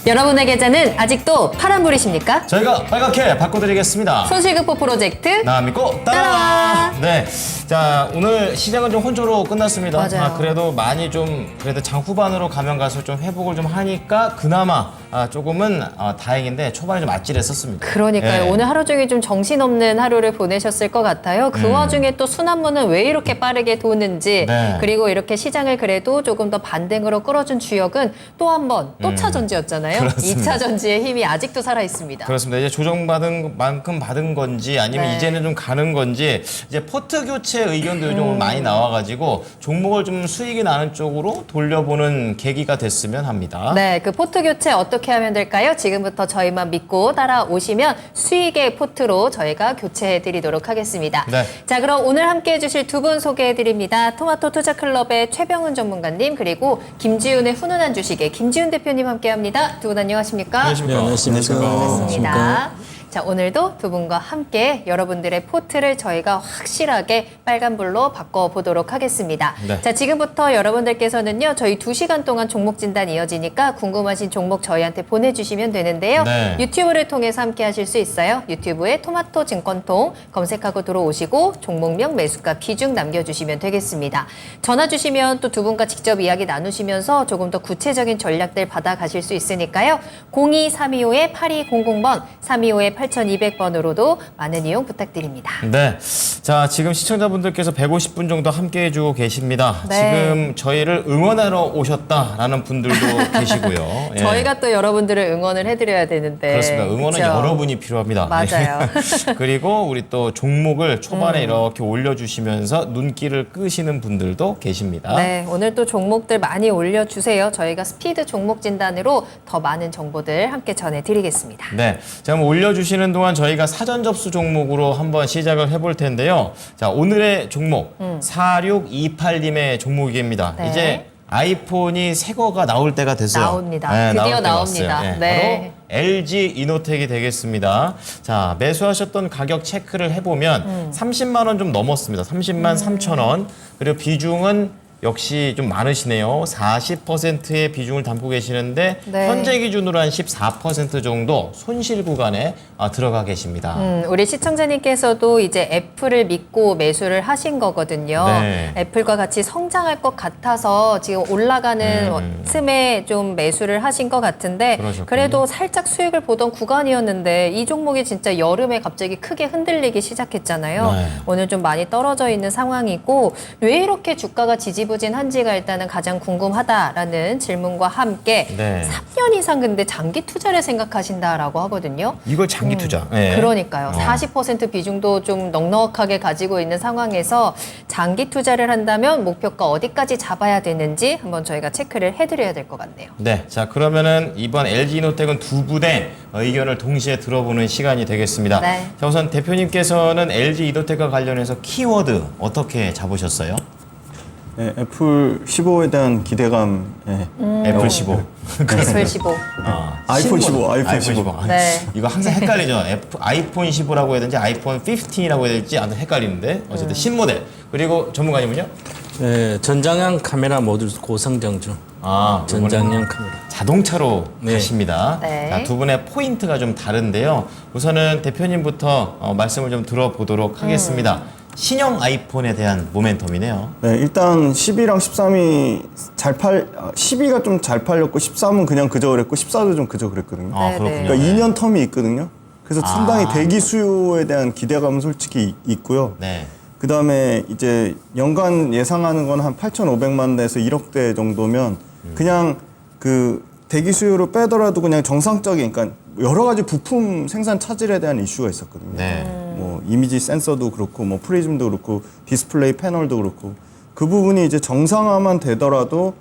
여러분의 계좌는 아직도 파란불이십니까? 저희가 빨갛게 바꿔드리겠습니다. 손실급보 프로젝트 나 믿고 따라와. 네. 자, 오늘 시장은 좀 혼조로 끝났습니다. 맞아요. 그래도 많이 좀 그래도 장 후반으로 가면 갈수록 좀 회복을 좀 하니까 그나마 조금은 다행인데 초반에 좀 아찔했었습니다. 그러니까요. 네. 오늘 하루 종일 좀 정신없는 하루를 보내셨을 것 같아요. 그 와중에 또 순환문은 왜 이렇게 빠르게 도는지 네. 그리고 이렇게 시장을 그래도 조금 더 반등으로 끌어준 주역은 또 한 번 또 차전지였잖아요. 그렇습니다. 2차 전지의 힘이 아직도 살아있습니다. 그렇습니다. 이제 조정받은 만큼 받은 건지 아니면 네. 이제는 좀 가는 건지 이제 포트 교체 의견도 요즘 많이 나와가지고 종목을 좀 수익이 나는 쪽으로 돌려보는 계기가 됐으면 합니다. 네, 그 포트 교체 어떻게 하면 될까요? 지금부터 저희만 믿고 따라오시면 수익의 포트로 저희가 교체해 드리도록 하겠습니다. 네. 자, 그럼 오늘 함께 해주실 두 분 소개해 드립니다. 토마토 투자클럽의 최병훈 전문가님 그리고 김지훈의 훈훈한 주식의 김지훈 대표님 함께 합니다. 두 분 안녕하십니까? 안녕하십니까? 반갑습니다. 자, 오늘도 두 분과 함께 여러분들의 포트를 저희가 확실하게 빨간불로 바꿔보도록 하겠습니다. 네. 자, 지금부터 여러분들께서는요, 저희 2시간 동안 종목 진단 이어지니까 궁금하신 종목 저희한테 보내주시면 되는데요. 네. 유튜브를 통해서 함께 하실 수 있어요. 유튜브에 토마토 증권통 검색하고 들어오시고 종목명 매수가 비중 남겨주시면 되겠습니다. 전화 주시면 또 두 분과 직접 이야기 나누시면서 조금 더 구체적인 전략들 받아가실 수 있으니까요. 02-325-8200번, 325-8200번으로도 많은 이용 부탁드립니다. 네. 자, 지금 시청자분들께서 150분 정도 함께 해주고 계십니다. 네. 지금 저희를 응원하러 오셨다라는 분들도 계시고요. 예. 저희가 또 여러분들을 응원을 해드려야 되는데. 그렇습니다. 응원은 그쵸? 여러분이 필요합니다. 맞아요. 그리고 우리 또 종목을 초반에 이렇게 올려주시면서 눈길을 끄시는 분들도 계십니다. 네, 오늘 또 종목들 많이 올려주세요. 저희가 스피드 종목 진단으로 더 많은 정보들 함께 전해드리겠습니다. 네. 자, 그럼 올려주시는 동안 저희가 사전 접수 종목으로 한번 시작을 해볼 텐데요. 자, 오늘의 종목 4628님의 종목입니다. 네. 이제 아이폰이 새 거가 나올 때가 됐어요. 나옵니다. 네, 드디어 나올 때가 나옵니다. 왔어요. 네. 바로 LG 이노텍이 되겠습니다. 자, 매수하셨던 가격 체크를 해보면 30만 원 좀 넘었습니다. 30만 3천 원. 그리고 비중은 역시 좀 많으시네요. 40%의 비중을 담고 계시는데 네. 현재 기준으로 한 14% 정도 손실 구간에 들어가 계십니다. 우리 시청자님께서도 이제 애플을 믿고 매수를 하신 거거든요. 네. 애플과 같이 성장할 것 같아서 지금 올라가는 틈에 좀 매수를 하신 것 같은데 그러셨군요. 그래도 살짝 수익을 보던 구간이었는데 이 종목이 진짜 여름에 갑자기 크게 흔들리기 시작했잖아요. 네. 오늘 좀 많이 떨어져 있는 상황이고 왜 이렇게 주가가 지지부진한지가 일단은 가장 궁금하다라는 질문과 함께 네. 3년 이상 근데 장기 투자를 생각하신다라고 하거든요. 이걸 장기 투자. 네. 그러니까요. 40% 비중도 좀 넉넉하게 가지고 있는 상황에서 장기 투자를 한다면 목표가 어디까지 잡아야 되는지 한번 저희가 체크를 해드려야 될 것 같네요. 네, 자 그러면은 이번 LG 이노텍은 두 분의 의견을 동시에 들어보는 시간이 되겠습니다. 네. 자, 우선 대표님께서는 LG 이노텍과 관련해서 키워드 어떻게 잡으셨어요? 네, 애플 15에 대한 기대감. 네. 애플 15. 애플 15. 아이폰 15, 아이폰 15. 네. 이거 항상 헷갈리죠. 아이폰 15라고 해야 되는지 아이폰 15라고 해야 될지 아무튼 헷갈리는데 어쨌든 신모델. 그리고 전문가님은요? 네, 전장형 카메라 모듈 고성정주. 이거는 전장형 카메라. 자동차로 네. 가십니다. 네. 자, 두 분의 포인트가 좀 다른데요. 우선은 대표님부터 말씀을 좀 들어보도록 하겠습니다. 신형 아이폰에 대한 모멘텀이네요. 네, 일단 12랑 13이 12가 좀 잘 팔렸고 13은 그냥 그저 그랬고 14도 좀 그저 그랬거든요. 네, 그렇군요. 그러니까 2년 텀이 있거든요. 그래서 상당히 대기 수요에 대한 기대감은 솔직히 있고요. 네. 그 다음에 이제 연간 예상하는 건 한 8,500만 대에서 1억 대 정도면 그냥 그 대기 수요를 빼더라도 그냥 정상적인, 그러니까 여러 가지 부품 생산 차질에 대한 이슈가 있었거든요. 네. 뭐 이미지 센서도 그렇고 뭐 프리즘도 그렇고 디스플레이 패널도 그렇고 그 부분이 이제 정상화만 되더라도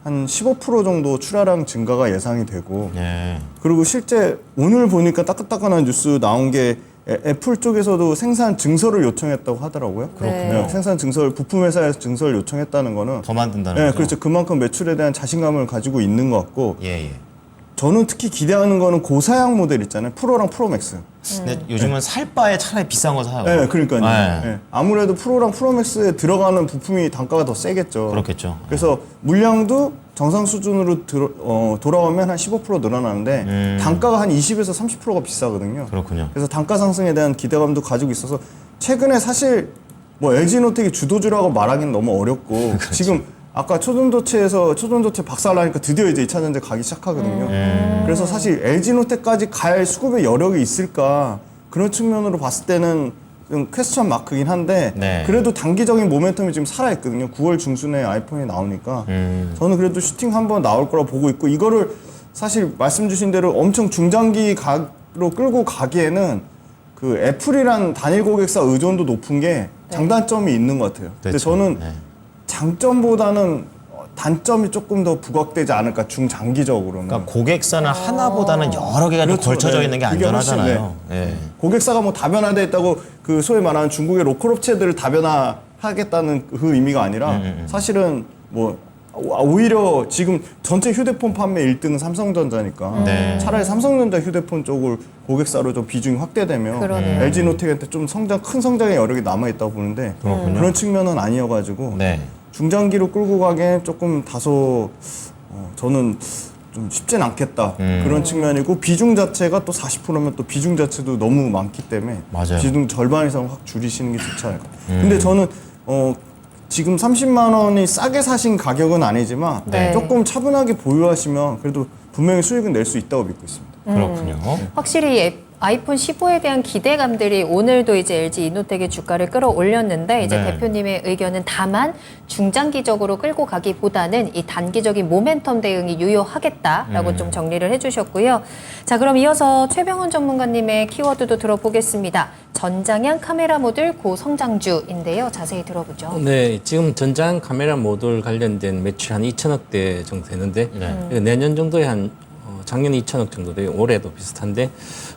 한 15% 정도 출하량 증가가 예상이 되고 네. 그리고 실제 오늘 보니까 따끈따끈한 뉴스 나온 게 애플 쪽에서도 생산 증설을 요청했다고 하더라고요. 그렇군요. 생산 증설, 부품 회사에서 증설을 요청했다는 거는 더 만든다는 네, 거죠? 그렇죠. 그만큼 매출에 대한 자신감을 가지고 있는 것 같고 예, 예. 저는 특히 기대하는 거는 고사양 모델 있잖아요. 프로랑 프로맥스. 근데 요즘은 살 바에 차라리 비싼 거 사요. 네, 그러니까요. 네. 네. 아무래도 프로랑 프로맥스에 들어가는 부품이 단가가 더 세겠죠. 그렇겠죠. 그래서 물량도 정상 수준으로 돌아오면 한 15% 늘어나는데 단가가 한 20에서 30%가 비싸거든요. 그렇군요. 그래서 단가 상승에 대한 기대감도 가지고 있어서 최근에 사실 뭐 LG노텍이 주도주라고 말하기는 너무 어렵고 지금 아까 초전도체 박살나니까 드디어 이제 2차 전지 가기 시작하거든요. 그래서 사실 LG노텍까지 갈 수급의 여력이 있을까 그런 측면으로 봤을 때는 좀 퀘스천 마크긴 한데 네. 그래도 단기적인 모멘텀이 지금 살아있거든요. 9월 중순에 아이폰이 나오니까 저는 그래도 슈팅 한번 나올 거라 보고 있고 이거를 사실 말씀 주신 대로 엄청 중장기로 끌고 가기에는 그 애플이란 단일 고객사 의존도 높은 게 장단점이 있는 것 같아요. 근데 그렇죠. 저는 네. 장점보다는 단점이 조금 더 부각되지 않을까 중장기적으로는. 그러니까 고객사는 하나보다는 여러 개가 좀 그렇죠. 걸쳐져 네. 있는 게 그게 훨씬, 안전하잖아요. 예. 고객사가 뭐 다변화돼 있다고 그 소위 말하는 중국의 로컬 업체들을 다변화하겠다는 그 의미가 아니라 사실은 뭐 오히려 지금 전체 휴대폰 판매 1등은 삼성전자니까 네. 차라리 삼성전자 휴대폰 쪽을 고객사로 좀 비중이 확대되면 그러네요. LG노텍한테 좀 큰 성장의 여력이 남아 있다고 보는데 그런 측면은 아니어가지고 네. 중장기로 끌고 가기엔 조금 다소 저는 좀 쉽진 않겠다 그런 측면이고 비중 자체가 또 40%면 또 비중 자체도 너무 많기 때문에 맞아요. 비중 절반 이상 확 줄이시는 게 좋지 않을까. 근데 저는 지금 30만 원이 싸게 사신 가격은 아니지만 네. 조금 차분하게 보유하시면 그래도 분명히 수익은 낼 수 있다고 믿고 있습니다. 그렇군요. 확실히 아이폰 15에 대한 기대감들이 오늘도 이제 LG 이노텍의 주가를 끌어올렸는데 이제 네. 대표님의 의견은 다만 중장기적으로 끌고 가기보다는 이 단기적인 모멘텀 대응이 유효하겠다라고 좀 정리를 해주셨고요. 자, 그럼 이어서 최병훈 전문가님의 키워드도 들어보겠습니다. 전장형 카메라 모듈 고성장주인데요. 자세히 들어보죠. 네, 지금 전장 카메라 모듈 관련된 매출 한 2천억대 정도 되는데 내년 정도에 한 작년 2천억 정도 돼요. 올해도 비슷한데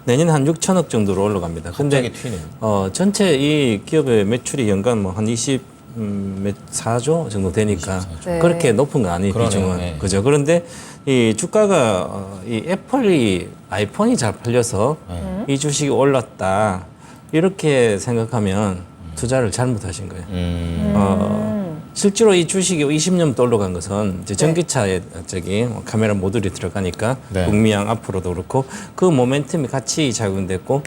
내년 한 6천억 정도로 올라갑니다. 갑자기 튀네요. 전체 이 기업의 매출이 연간 뭐 한 24조 정도 되니까 네. 그렇게 높은 건 아니에요. 그러네요. 비중은. 네. 그죠. 그런데 이 주가가 이 애플이 아이폰이 잘 팔려서 이 주식이 올랐다. 이렇게 생각하면 투자를 잘못하신 거예요. 실제로 이 주식이 20년부터 올라간 것은 이제 전기차에 저기 카메라 모듈이 들어가니까 네. 북미양 앞으로도 그렇고 그 모멘텀이 같이 작용됐고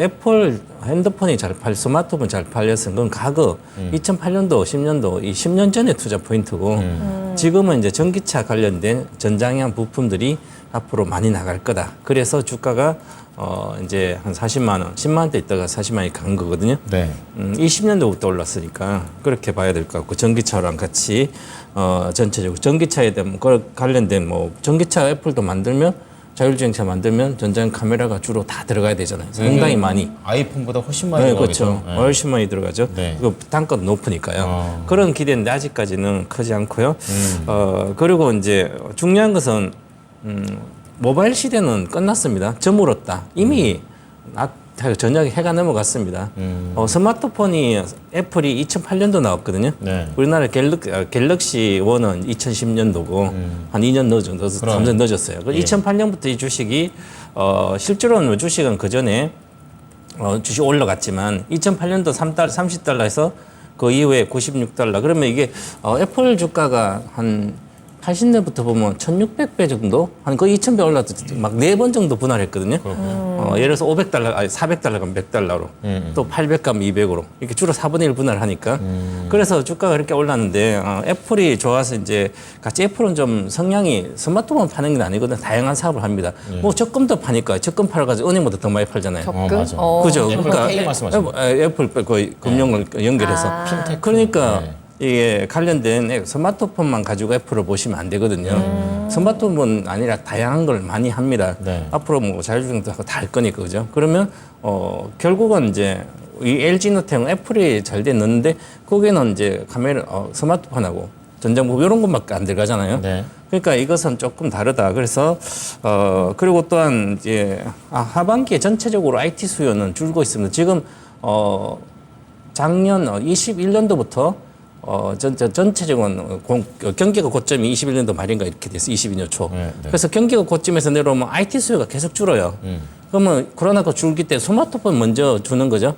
애플 핸드폰이 잘 스마트폰 잘 팔려서 그건 과거 2008년도 10년도 이 10년 전에 투자 포인트고 지금은 이제 전기차 관련된 전장형 부품들이 앞으로 많이 나갈 거다. 그래서 주가가 이제 한 40만 원, 10만 원대 있다가 40만 원이 간 거거든요. 네. 20년도부터 올랐으니까 그렇게 봐야 될 것 같고 전기차랑 같이 전체적으로 전기차에 대한 관련된 뭐 전기차 애플도 만들면 자율주행차 만들면 전장 카메라가 주로 다 들어가야 되잖아요. 상당히 많이. 아이폰보다 훨씬 많이 네, 들어가겠죠. 그렇죠. 네. 훨씬 많이 들어가죠. 네. 그 단가도 높으니까요. 그런 기대인데 아직까지는 크지 않고요. 그리고 이제 중요한 것은 모바일 시대는 끝났습니다. 저물었다. 이미 저녁에 해가 넘어갔습니다. 스마트폰이 애플이 2008년도 나왔거든요. 네. 우리나라 갤럭시 1은 2010년도고 한 2년 늦었어요. 3년 늦었어요. 2008년부터 이 주식이 실제로는 주식은 그 전에 주식 올라갔지만 2008년도 30달러에서 그 이후에 96달러. 그러면 이게 애플 주가가 한 80년부터 보면 1,600배 정도? 한 거의 2,000배 올라도 막 4번 정도 분할했거든요. 예를 들어서 500달러, 아니 400달러 가면 100달러로, 또 800 가면 200으로, 이렇게 주로 4분의 1 분할하니까. 그래서 주가가 그렇게 올랐는데, 애플이 좋아서 이제 같이 애플은 좀 성향이 스마트폰 파는 게 아니거든요. 다양한 사업을 합니다. 뭐 적금도 파니까 적금 팔아가지고 은행보다 더 많이 팔잖아요. 적금? 맞아. 그죠? 애플 페이 말씀하시는 애플 거의 금융을 연결해서. 핀테크. 그러니까 네. 이게 관련된 스마트폰만 가지고 애플을 보시면 안 되거든요. 스마트폰은 아니라 다양한 걸 많이 합니다. 네. 앞으로 뭐 자율주행도 하고 다 할 거니까 그죠? 그러면 결국은 이제 이 LG노텍은 애플이 잘 돼 넣는데 거기는 이제 카메라 스마트폰하고 전장부 이런 것밖에 안 들어가잖아요. 네. 그러니까 이것은 조금 다르다. 그래서 그리고 또한 이제 하반기에 전체적으로 IT 수요는 줄고 있습니다. 지금 작년 21년도부터 전체적인 경기가 고점이 21년도 말인가 이렇게 돼서 22년 초. 네. 그래서 경기가 고점에서 내려오면 IT 수요가 계속 줄어요. 그러면 코로나가 줄기 때 스마트폰 먼저 주는 거죠.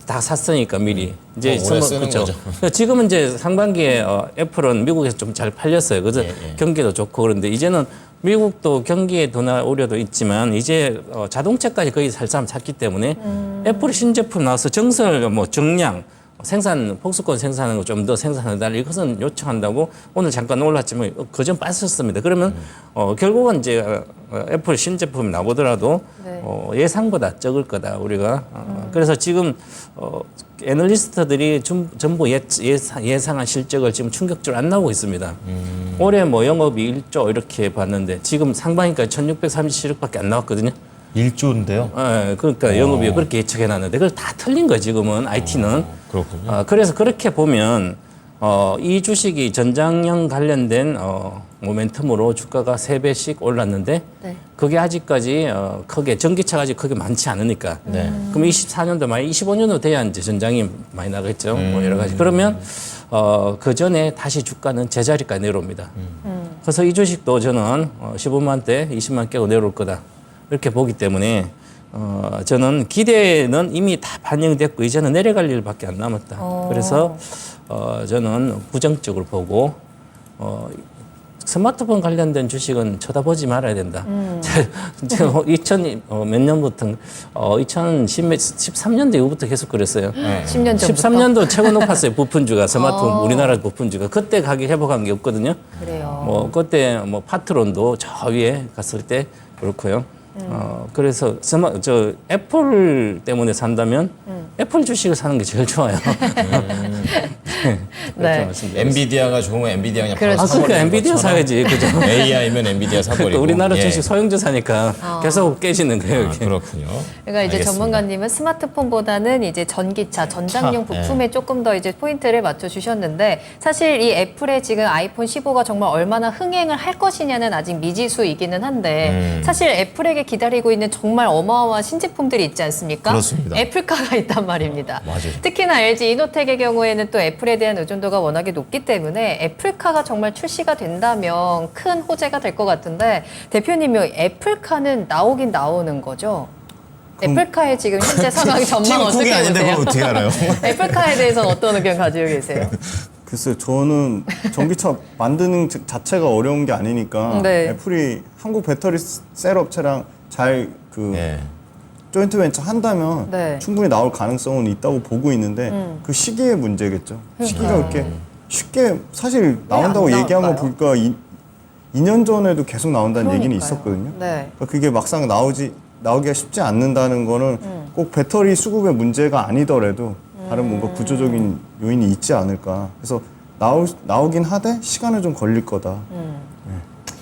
다 샀으니까 미리. 이제 오래 쓰는 그렇죠. 거죠. 지금은 이제 상반기에 애플은 미국에서 좀 잘 팔렸어요. 그래서 경기도 좋고 그런데 이제는 미국도 경기에 둔할 우려도 있지만 이제 자동차까지 거의 살 사람 샀기 때문에 애플 신제품 나와서 정설 뭐 정량 생산 폭스콘 생산하는 거 좀 더 생산해달라 이것은 요청한다고 오늘 잠깐 올랐지만 그전 빠졌습니다. 그러면 결국은 이제 애플 신제품이 나오더라도 네. 예상보다 적을 거다 우리가 그래서 지금 애널리스트들이 전부 예상한 실적을 지금 충격적으로 안 나오고 있습니다. 올해 뭐 영업이 1조 이렇게 봤는데 지금 상반기까지 1637억밖에 안 나왔거든요. 1조인데요. 그러니까 영업이 그렇게 예측해 놨는데 그걸 다 틀린 거예요 지금은 IT는. 그렇군요. 그래서 그렇게 보면 이 주식이 전장형 관련된 모멘텀으로 주가가 3배씩 올랐는데 네. 그게 아직까지 크게 전기차가 아직 크게 많지 않으니까 그럼 24년도 말 25년도 돼야 이제 전장이 많이 나겠죠. 뭐 여러 가지 그러면 그 전에 다시 주가는 제자리까지 내려옵니다. 그래서 이 주식도 저는 15만 대, 20만 깨고 내려올 거다. 이렇게 보기 때문에 저는 기대는 이미 다 반영됐고 이제는 내려갈 일밖에 안 남았다. 그래서 저는 부정적으로 보고 스마트폰 관련된 주식은 쳐다보지 말아야 된다. 제가 2000 몇 년부터 2013년도 이후부터 계속 그랬어요. 10년 전부터. 13년도 최고 높았어요. 부품주가 스마트폰 우리나라 부품주가 그때 가격 회복한 게 없거든요. 그래요. 뭐 그때 뭐 파트론도 저 위에 갔을 때 그렇고요. 그래서 애플 때문에 산다면 애플 주식을 사는 게 제일 좋아요. 네. 엔비디아가 좋으면 엔비디아 그냥 그렇죠. 바로 그러니까 사버리는 엔비디아 것처럼 사야지, 그죠? AI면 엔비디아 사버리고. 그러니까 우리나라 예. 주식 소형주사니까 계속 깨지는 거예요. 아, 이렇게. 그렇군요. 그러니까 이제 알겠습니다. 전문가님은 스마트폰보다는 이제 전기차, 전장용 차, 부품에 조금 더 이제 포인트를 맞춰 주셨는데 사실 이 애플의 지금 아이폰 15가 정말 얼마나 흥행을 할 것이냐는 아직 미지수이기는 한데 사실 애플에게 기다리고 있는 정말 어마어마한 신제품들이 있지 않습니까? 그렇습니다. 애플카가 있단 말입니다. 맞아요. 특히나 LG 이노텍의 경우에는 또 애플에 대한 의존도가 워낙에 높기 때문에 애플카가 정말 출시가 된다면 큰 호재가 될 것 같은데 대표님이 애플카는 나오긴 나오는 거죠? 애플카의 지금 현재 상황 전망 팀 어떻게 쿡이 아닌데 보세요? 그걸 어떻게 알아요? 애플카에 대해서는 어떤 의견 가지고 계세요? 글쎄요, 저는 전기차 만드는 자체가 어려운 게 아니니까 네. 애플이 한국 배터리 셀 업체랑 잘 예. 조인트 벤처 한다면 네. 충분히 나올 가능성은 있다고 보고 있는데 그 시기의 문제겠죠. 시기가 그렇게 쉽게 사실 나온다고 안 얘기한 거 나올까요? 볼까 2년 전에도 계속 나온다는 얘기는 그러니까요. 있었거든요. 네. 그러니까 그게 막상 나오기가 쉽지 않는다는 거는 꼭 배터리 수급의 문제가 아니더라도 다른 뭔가 구조적인 요인이 있지 않을까. 그래서 나오긴 하되 시간은 좀 걸릴 거다.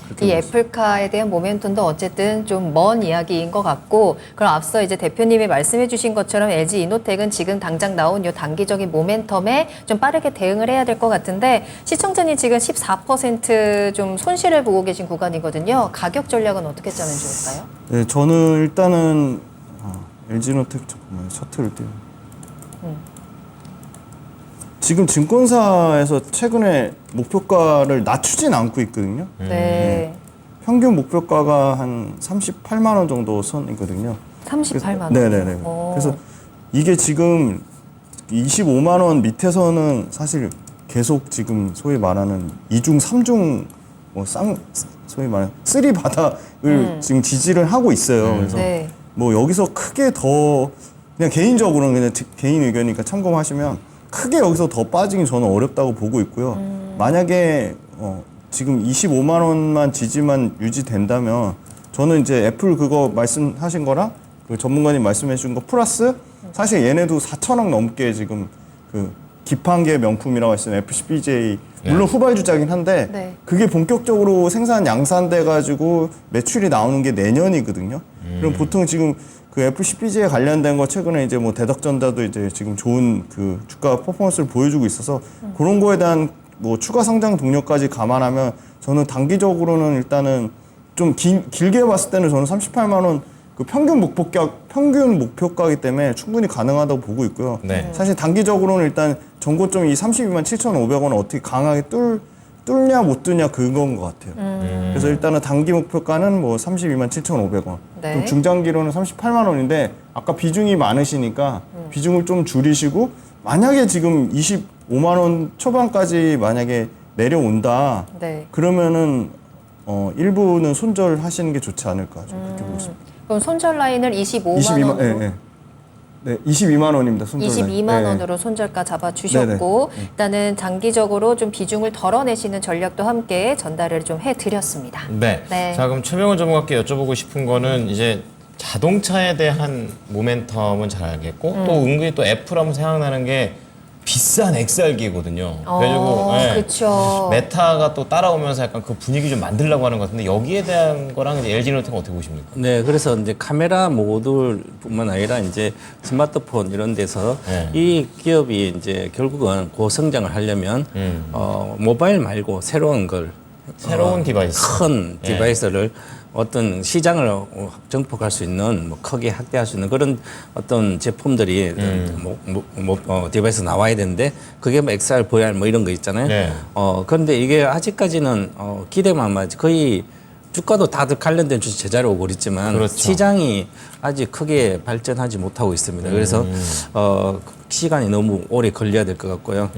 그렇게 이 보고 애플카에 대한 모멘텀도 어쨌든 좀 먼 이야기인 것 같고 그럼 앞서 이제 대표님이 말씀해 주신 것처럼 LG 이노텍은 지금 당장 나온 이 단기적인 모멘텀에 좀 빠르게 대응을 해야 될 것 같은데 시청자님 지금 14%좀 손실을 보고 계신 구간이거든요. 가격 전략은 어떻게 짜면 좋을까요? 네, 저는 일단은 LG노텍 잠깐만 차트를 띄워. 지금 증권사에서 최근에 목표가를 낮추진 않고 있거든요. 네. 평균 목표가가 한 38만 원 정도 선이거든요. 38만 원. 네네네. 그래서 이게 지금 25만 원 밑에서는 사실 계속 지금 소위 말하는 2중, 3중 소위 말하는 쓰리 바닥을 지금 지지를 하고 있어요. 그래서 네. 뭐 여기서 크게 더 그냥 개인적으로는 그냥 개인 의견이니까 참고하시면 크게 여기서 더 빠지긴 저는 어렵다고 보고 있고요. 만약에 지금 25만 원만 지지만 유지된다면 저는 이제 애플 그거 말씀하신 거랑 그 전문가님 말씀해 주신 거 플러스 사실 얘네도 4천억 넘게 지금 그 기판계 명품이라고 하시는 FCBJ 물론 후발주자긴 한데 네. 그게 본격적으로 생산 양산돼 가지고 매출이 나오는 게 내년이거든요. 그럼 보통 지금 그 애플 CPG에 관련된 거 최근에 이제 뭐 대덕전자도 이제 지금 좋은 그 주가 퍼포먼스를 보여주고 있어서 그런 거에 대한 뭐 추가 성장 동력까지 감안하면 저는 단기적으로는 일단은 좀 길게 봤을 때는 저는 38만 원 그 평균 목표가이기 때문에 충분히 가능하다고 보고 있고요. 네. 사실 단기적으로는 일단 전고점이 이 32만 7,500원을 어떻게 강하게 뚫냐 못 뚫냐 그건 것 같아요. 그래서 일단은 단기 목표가는 뭐 32만 7,500원. 네. 좀 중장기로는 38만 원인데 아까 비중이 많으시니까 비중을 좀 줄이시고 만약에 지금 25만 원 초반까지 만약에 내려온다. 네. 그러면은 일부는 손절하시는 게 좋지 않을까 좀 그렇게 보고 있습니다. 그럼 손절 라인을 25만 원으로 예, 예. 네, 22만 원입니다. 손절 라인. 22만 네. 원으로 손절가 잡아주셨고 일단은 장기적으로 좀 비중을 덜어내시는 전략도 함께 전달을 좀 해드렸습니다. 네. 네. 자, 그럼 최병원 전문가께 여쭤보고 싶은 거는 이제 자동차에 대한 모멘텀은 잘 알겠고 또 은근히 또 애플하면 생각나는 게 비싼 XR기거든요. 그래가지고 그렇죠. 메타가 또 따라오면서 약간 그 분위기 좀 만들려고 하는 것 같은데 여기에 대한 거랑 이제 LG노트는 어떻게 보십니까? 네, 그래서 이제 카메라 모듈뿐만 아니라 이제 스마트폰 이런 데서 네. 이 기업이 이제 결국은 고성장을 하려면 모바일 말고 새로운 걸 새로운 디바이스. 큰 예. 디바이스를 어떤 시장을 정복할 수 있는 뭐 크게 확대할 수 있는 그런 어떤 제품들이 디바이스 나와야 되는데 그게 뭐 XR, VR 뭐 이런 거 있잖아요. 네. 그런데 이게 아직까지는 기대만 하지 거의 주가도 다들 관련된 주식 제자리 오고 있지만 그렇죠. 시장이 아직 크게 발전하지 못하고 있습니다. 그래서 시간이 너무 오래 걸려야 될 것 같고요.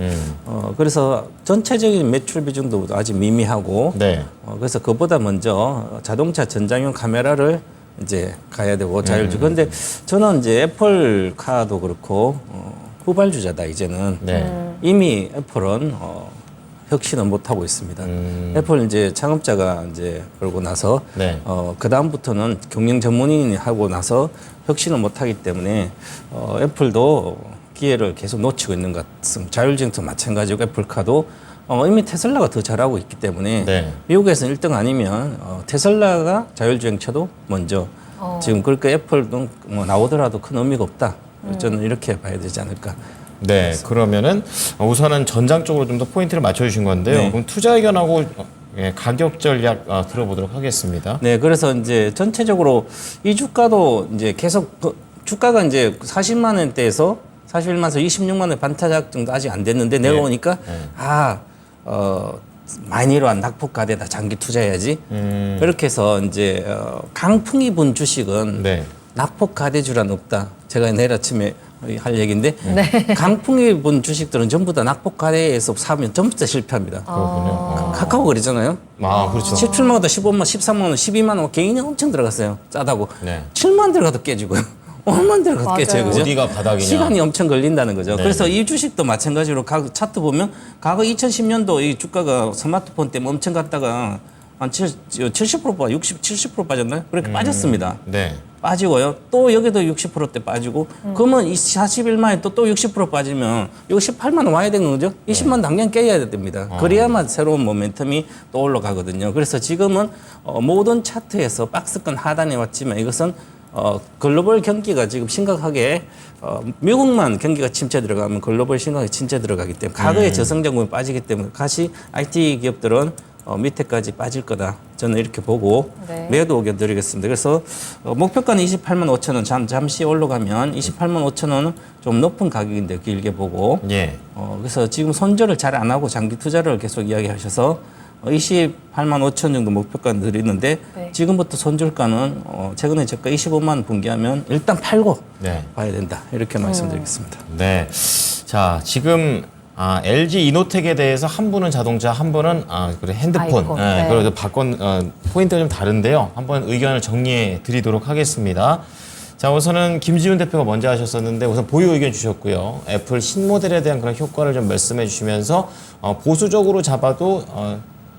그래서 전체적인 매출 비중도 아직 미미하고 네. 그래서 그보다 먼저 자동차 전장용 카메라를 이제 가야 되고 자율주. 그런데 저는 이제 애플 카도 그렇고 후발주자다 이제는. 네. 이미 애플은 혁신은 못 하고 있습니다. 애플 이제 창업자가 이제 그러고 나서 네. 그 다음부터는 경영 전문인이 하고 나서 혁신을 못 하기 때문에 애플도 기회를 계속 놓치고 있는 것 같습니다. 자율주행도 마찬가지고 애플카도 이미 테슬라가 더 잘하고 있기 때문에 네. 미국에서는 1등 아니면 테슬라가 자율주행차도 먼저 지금 그렇게 애플도 뭐 나오더라도 큰 의미가 없다. 저는 이렇게 봐야 되지 않을까. 네, 그러면은 우선은 전장 쪽으로 좀 더 포인트를 맞춰주신 건데요. 네. 그럼 투자 의견하고 가격 전략 들어보도록 하겠습니다. 네, 그래서 이제 전체적으로 이 주가도 이제 계속 주가가 이제 40만 원대에서 41만에서 26만 원 반타작 정도 아직 안 됐는데 내가 보니까 많이 이러한 낙폭과대다 장기 투자해야지. 그렇게 해서 이제 강풍이 분 주식은 네. 낙폭과대주란 없다. 제가 내일 아침에 할 얘기인데 강풍이 분 주식들은 전부 다 낙폭과대에서 사면 전부 다 실패합니다. 카카오 그러잖아요. 아, 그렇죠. 17만 원다 15만 원, 13만 원, 12만 원 개인이 엄청 들어갔어요. 짜다고. 네. 7만 원 들어가도 깨지고요. 5만 원 들어가도 맞아요. 깨져요. 그죠? 어디가 바닥이냐. 시간이 엄청 걸린다는 거죠. 네. 그래서 이 주식도 마찬가지로 차트 보면 과거 2010년도 이 주가가 스마트폰 때문에 엄청 갔다가 한 70% 60, 70% 빠졌나요? 그렇게 빠졌습니다. 네. 빠지고요. 또 여기도 60%대 빠지고 그러면 이 41만에 또 60% 빠지면 이거 18만 원 와야 되는 거죠. 20만 당장 깨야 됩니다. 그래야만 새로운 모멘텀이 또 올라가거든요. 그래서 지금은 모든 차트에서 박스권 하단에 왔지만 이것은 글로벌 경기가 지금 심각하게 미국만 경기가 침체 들어가면 글로벌 심각하게 침체 들어가기 때문에 과거의 저성장군이 빠지기 때문에 다시 IT 기업들은 밑에까지 빠질 거다. 저는 이렇게 보고 네. 매도 의견 드리겠습니다. 그래서 목표가는 28만 5천 원 잠시 올라가면 28만 5천 원은 좀 높은 가격인데 길게 보고 예. 그래서 지금 손절을 잘 안 하고 장기 투자를 계속 이야기하셔서 28만 5천 정도 목표가 드리는데 네. 지금부터 손절가는 최근에 저가 25만 원 분기하면 일단 팔고 네. 봐야 된다. 이렇게 말씀드리겠습니다. 네. 자, 지금 LG 이노텍에 대해서 한 분은 자동차, 한 분은 그래 핸드폰. 아이폰. 네. 네. 그래서 포인트가 좀 다른데요. 한번 의견을 정리해 드리도록 하겠습니다. 자, 우선은 김지훈 대표가 먼저 하셨었는데 우선 보유 의견 주셨고요. 애플 신모델에 대한 그런 효과를 좀 말씀해 주시면서 보수적으로 잡아도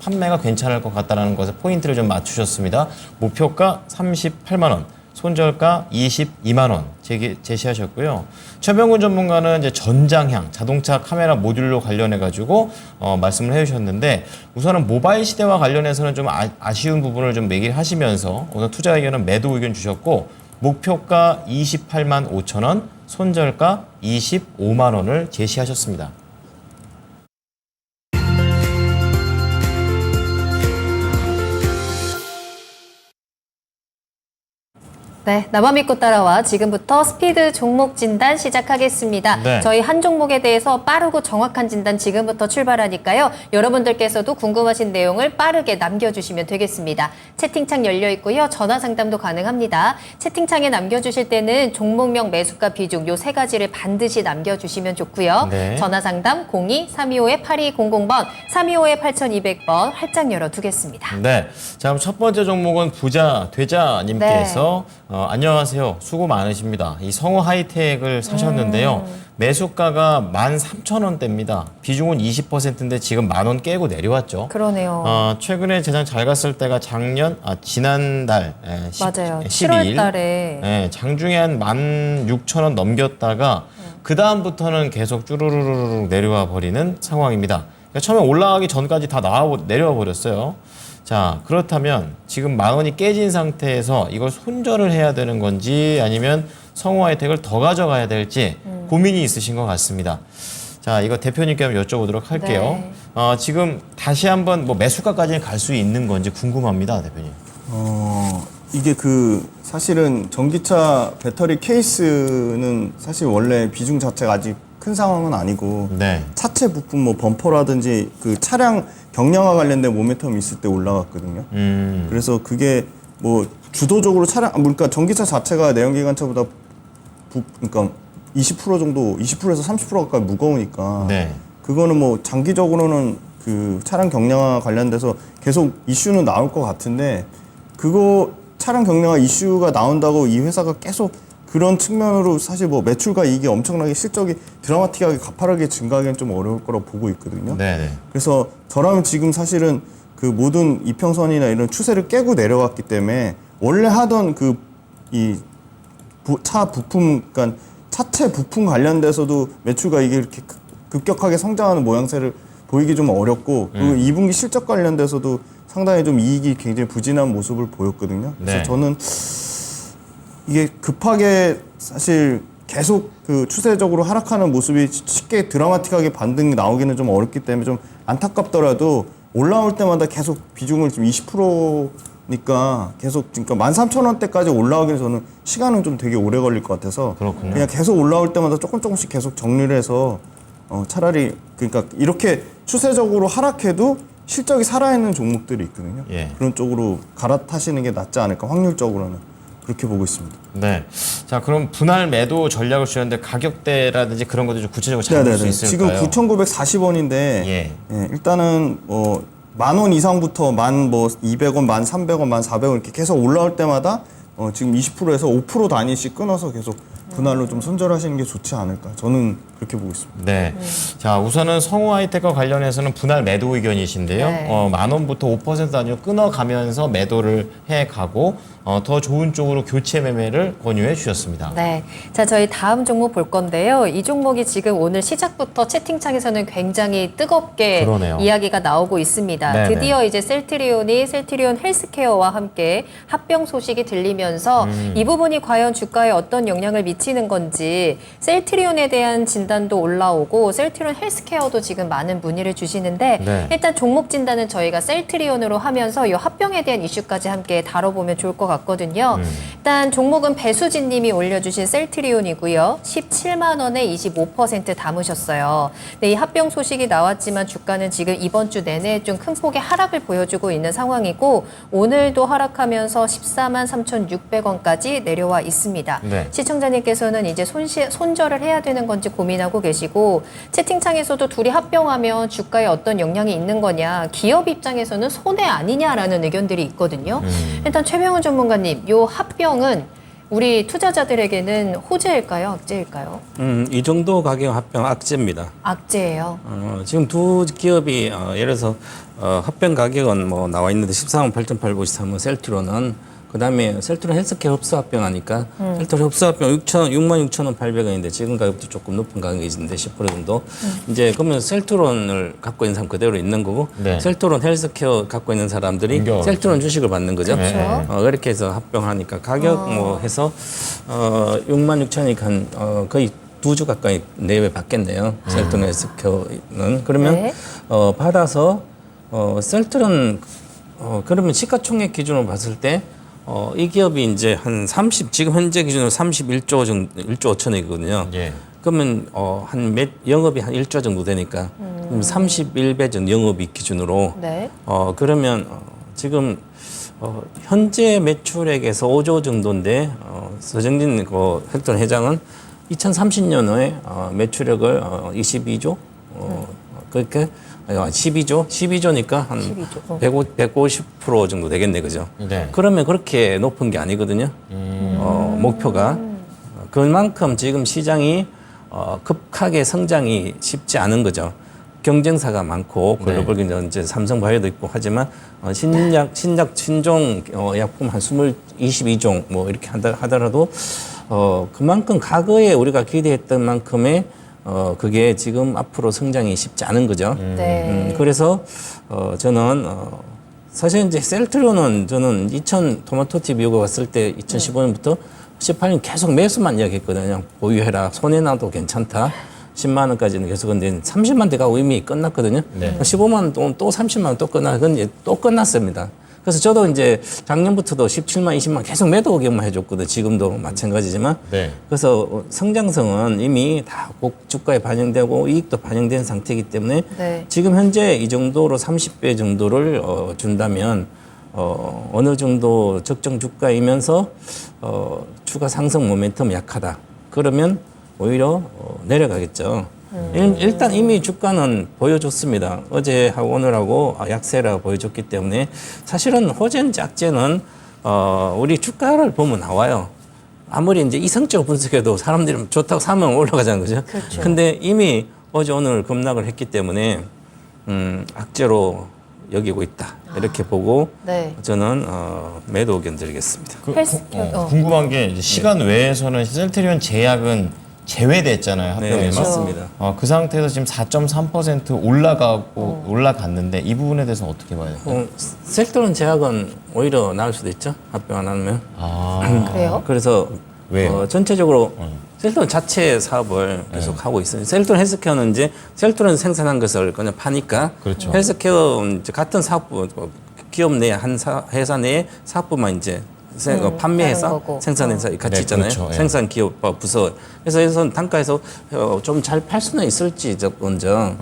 판매가 괜찮을 것 같다는 것에 포인트를 좀 맞추셨습니다. 목표가 38만 원. 손절가 22만 원 제시하셨고요. 최병훈 전문가는 이제 전장향 자동차 카메라 모듈로 관련해 가지고 말씀을 해주셨는데 우선은 모바일 시대와 관련해서는 좀 아쉬운 부분을 좀 얘기를 하시면서 우선 투자 의견은 매도 의견 주셨고 목표가 28만 5천 원, 손절가 25만 원을 제시하셨습니다. 네, 나만 믿고 따라와. 지금부터 스피드 종목 진단 시작하겠습니다. 네. 저희 한 종목에 대해서 빠르고 정확한 진단 지금부터 출발하니까요. 여러분들께서도 궁금하신 내용을 빠르게 남겨주시면 되겠습니다. 채팅창 열려 있고요. 전화 상담도 가능합니다. 채팅창에 남겨주실 때는 종목명, 매수가, 비중 요 세 가지를 반드시 남겨주시면 좋고요. 네. 전화 상담 02-325-8200번, 325-8200번 활짝 열어두겠습니다. 네. 자, 그럼 첫 번째 종목은 부자 되자님께서 안녕하세요. 수고 많으십니다. 이 성우 하이텍을 사셨는데요. 매수가가 13,000원대입니다. 비중은 20%인데 지금 10,000원 깨고 내려왔죠. 그러네요. 최근에 재장 잘 갔을 때가 지난달 맞아요. 12일 7월 달에. 장중에 한 16,000원 넘겼다가 그 다음부터는 계속 쭈루루루루 내려와 버리는 상황입니다. 그러니까 처음에 올라가기 전까지 다 내려와 버렸어요. 자, 그렇다면 지금 10,000원이 깨진 상태에서 이걸 손절을 해야 되는 건지 아니면 성우 하이텍을 더 가져가야 될지 고민이 있으신 것 같습니다. 자, 이거 대표님께 한번 여쭤보도록 할게요. 네. 지금 다시 한번 뭐 매수가까지는 갈 수 있는 건지 궁금합니다, 대표님. 이게 사실은 전기차 배터리 케이스는 사실 원래 비중 자체가 아직 큰 상황은 아니고 네. 차체 부품 뭐 범퍼라든지 그 차량 경량화 관련된 모멘텀이 있을 때 올라갔거든요. 그래서 그게 뭐 주도적으로 그러니까 전기차 자체가 내연기관차보다 그러니까 20% 정도, 20%에서 30% 가까이 무거우니까 네. 그거는 뭐 장기적으로는 그 차량 경량화 관련돼서 계속 이슈는 나올 것 같은데 그거 차량 경량화 이슈가 나온다고 이 회사가 계속 그런 측면으로 사실 뭐 매출과 이익이 엄청나게 실적이 드라마틱하게 가파르게 증가하기는 좀 어려울 거라고 보고 있거든요. 네. 그래서 저라면 지금 사실은 그 모든 이평선이나 이런 추세를 깨고 내려갔기 때문에 원래 하던 차 부품, 그러니까 차체 부품 관련돼서도 매출과 이게 이렇게 급격하게 성장하는 모양새를 보이기 좀 어렵고 그리고 2분기 실적 관련돼서도 상당히 좀 이익이 굉장히 부진한 모습을 보였거든요. 그래서 네. 저는 이게 급하게 사실 계속 그 추세적으로 하락하는 모습이 쉽게 드라마틱하게 반등이 나오기는 좀 어렵기 때문에 좀 안타깝더라도 올라올 때마다 계속 비중을 지금 20%니까 계속 그러니까 13,000원대까지 올라오기는 저는 시간은 좀 되게 오래 걸릴 것 같아서 그렇군요. 그냥 계속 올라올 때마다 조금씩 계속 정리를 해서 차라리 그러니까 이렇게 추세적으로 하락해도 실적이 살아있는 종목들이 있거든요. 예. 그런 쪽으로 갈아타시는 게 낫지 않을까 확률적으로는. 그렇게 보고 있습니다. 네. 자, 그럼 분할 매도 전략을 주셨는데 가격대라든지 그런 것도 좀 구체적으로 잡을 수 있을까요? 지금 9,940원인데 예. 일단은 뭐 10,000원 이상부터 200원, 1,300원, 1,400원 이렇게 계속 올라올 때마다 지금 20%에서 5% 단위씩 끊어서 계속 분할로 좀 손절하시는 게 좋지 않을까. 저는 그렇게 보고 있습니다. 네. 자, 우선은 성우 하이텍과 관련해서는 분할 매도 의견이신데요. 네. 10,000원부터 5% 단위로 끊어가면서 매도를 해가고 더 좋은 쪽으로 교체 매매를 권유해 주셨습니다. 네. 자, 저희 다음 종목 볼 건데요. 이 종목이 지금 오늘 시작부터 채팅창에서는 굉장히 뜨겁게 그러네요. 이야기가 나오고 있습니다. 네네. 드디어 이제 셀트리온 헬스케어와 함께 합병 소식이 들리면서 이 부분이 과연 주가에 어떤 영향을 미치는 건지 셀트리온에 대한 진단도 올라오고 셀트리온 헬스케어도 지금 많은 문의를 주시는데 네. 일단 종목 진단은 저희가 셀트리온으로 하면서 이 합병에 대한 이슈까지 함께 다뤄보면 좋을 것 같거든요. 일단 종목은 배수진 님이 올려주신 셀트리온이고요. 17만 원에 25% 담으셨어요. 네, 이 합병 소식이 나왔지만 주가는 지금 이번 주 내내 좀 큰 폭의 하락을 보여주고 있는 상황이고 오늘도 하락하면서 14만 3,600원까지 내려와 있습니다. 네. 시청자님께서는 이제 손절을 해야 되는 건지 고민하고 계시고 채팅창에서도 둘이 합병하면 주가에 어떤 영향이 있는 거냐 기업 입장에서는 손해 아니냐라는 의견들이 있거든요. 일단 최병훈 전문가님, 요 합병은 우리 투자자들에게는 호재일까요? 악재일까요? 이 정도 가격 합병 악재입니다. 악재예요. 지금 두 기업이 예를 들어서 합병 가격은 뭐 나와 있는데 14만 8,853원 셀트론은 그다음에 셀트론 헬스케어 흡수 합병하니까 셀트론 흡수 합병 66,800원인데 지금 가격도 조금 높은 가격이신데 10% 정도. 이제 그러면 셀트론을 갖고 있는 사람 그대로 있는 거고 네. 셀트론 헬스케어 갖고 있는 사람들이 옮겨가지고. 셀트론 주식을 받는 거죠. 그렇죠. 그렇게 해서 합병하니까 가격 뭐 해서 66,000이 한 거의 2주 가까이 내외 받겠네요. 셀트론 헬스케어는 그러면 네. 받아서 셀트론 그러면 시가총액 기준으로 봤을 때 이 기업이 이제 한 30, 지금 현재 기준으로 31조 정도, 1조 5천억이거든요. 예. 그러면 영업이 한 1조 정도 되니까 그럼 31배 정도 영업이 기준으로 네. 그러면 지금 현재 매출액에서 5조 정도인데 서정진 헬턴 회장은 2030년에 매출액을 22조 그렇게 12조니까 한 150% 정도 되겠네, 그죠? 네. 그러면 그렇게 높은 게 아니거든요. 목표가 그만큼 지금 시장이 급하게 성장이 쉽지 않은 거죠. 경쟁사가 많고 글로벌 경쟁 이제 삼성바이오도 있고 하지만 신종 약품 한 22종 뭐 이렇게 하더라도 그만큼 과거에 우리가 기대했던 만큼의 그게 지금 앞으로 성장이 쉽지 않은 거죠. 네. 그래서 저는 사실 이제 셀트리온은 저는 토마토 TV가 왔을 때 2015년부터 18년 계속 매수만 이야기했거든요. 보유해라. 손해나도 괜찮다. 10만 원까지는 계속 근데 30만 대 가고 이미 끝났거든요. 네. 15만 원 또 30만 원 또 그건 이제 또 끝났습니다. 그래서 저도 이제 작년부터도 17만, 20만 계속 매도 의견만 해줬거든요. 지금도 마찬가지지만. 네. 그래서 성장성은 이미 다 주가에 반영되고 이익도 반영된 상태이기 때문에 네. 지금 현재 이 정도로 30배 정도를 준다면 어느 정도 적정 주가이면서 주가 상승 모멘텀 약하다. 그러면 오히려 내려가겠죠. 일단 이미 주가는 보여줬습니다. 어제하고 오늘하고 약세라 보여줬기 때문에 사실은 호재인지 악재는 우리 주가를 보면 나와요. 아무리 이제 이성적으로 분석해도 사람들이 좋다고 사면 올라가자는 거죠. 그렇죠. 근데 이미 어제 오늘 급락을 했기 때문에 악재로 여기고 있다. 이렇게 보고 네. 저는 매도 의견 드리겠습니다. 궁금한 게 이제 시간 외에서는 셀트리온 제약은 제외됐잖아요, 네, 합병에서. 맞습니다. 그 상태에서 지금 4.3% 올라갔는데 이 부분에 대해서 어떻게 봐야 될까요? 셀트리온 제약은 오히려 나을 수도 있죠. 합병 안 하면. 그래요? 그래서 왜요? 전체적으로 셀트리온 자체 사업을 계속 하고 있어요. 셀트리온 헬스케어는 이제 셀트리온 생산한 것을 그냥 파니까 그렇죠. 헬스케어 이제 같은 사업부 기업 내 한 회사 내에 사업부만 이제 다른 판매해서 거고. 생산해서 같이 네, 있잖아요. 그렇죠. 예. 생산 기업 부서. 그래서 여기서 단가에서 좀 잘 팔 수는 있을지 먼저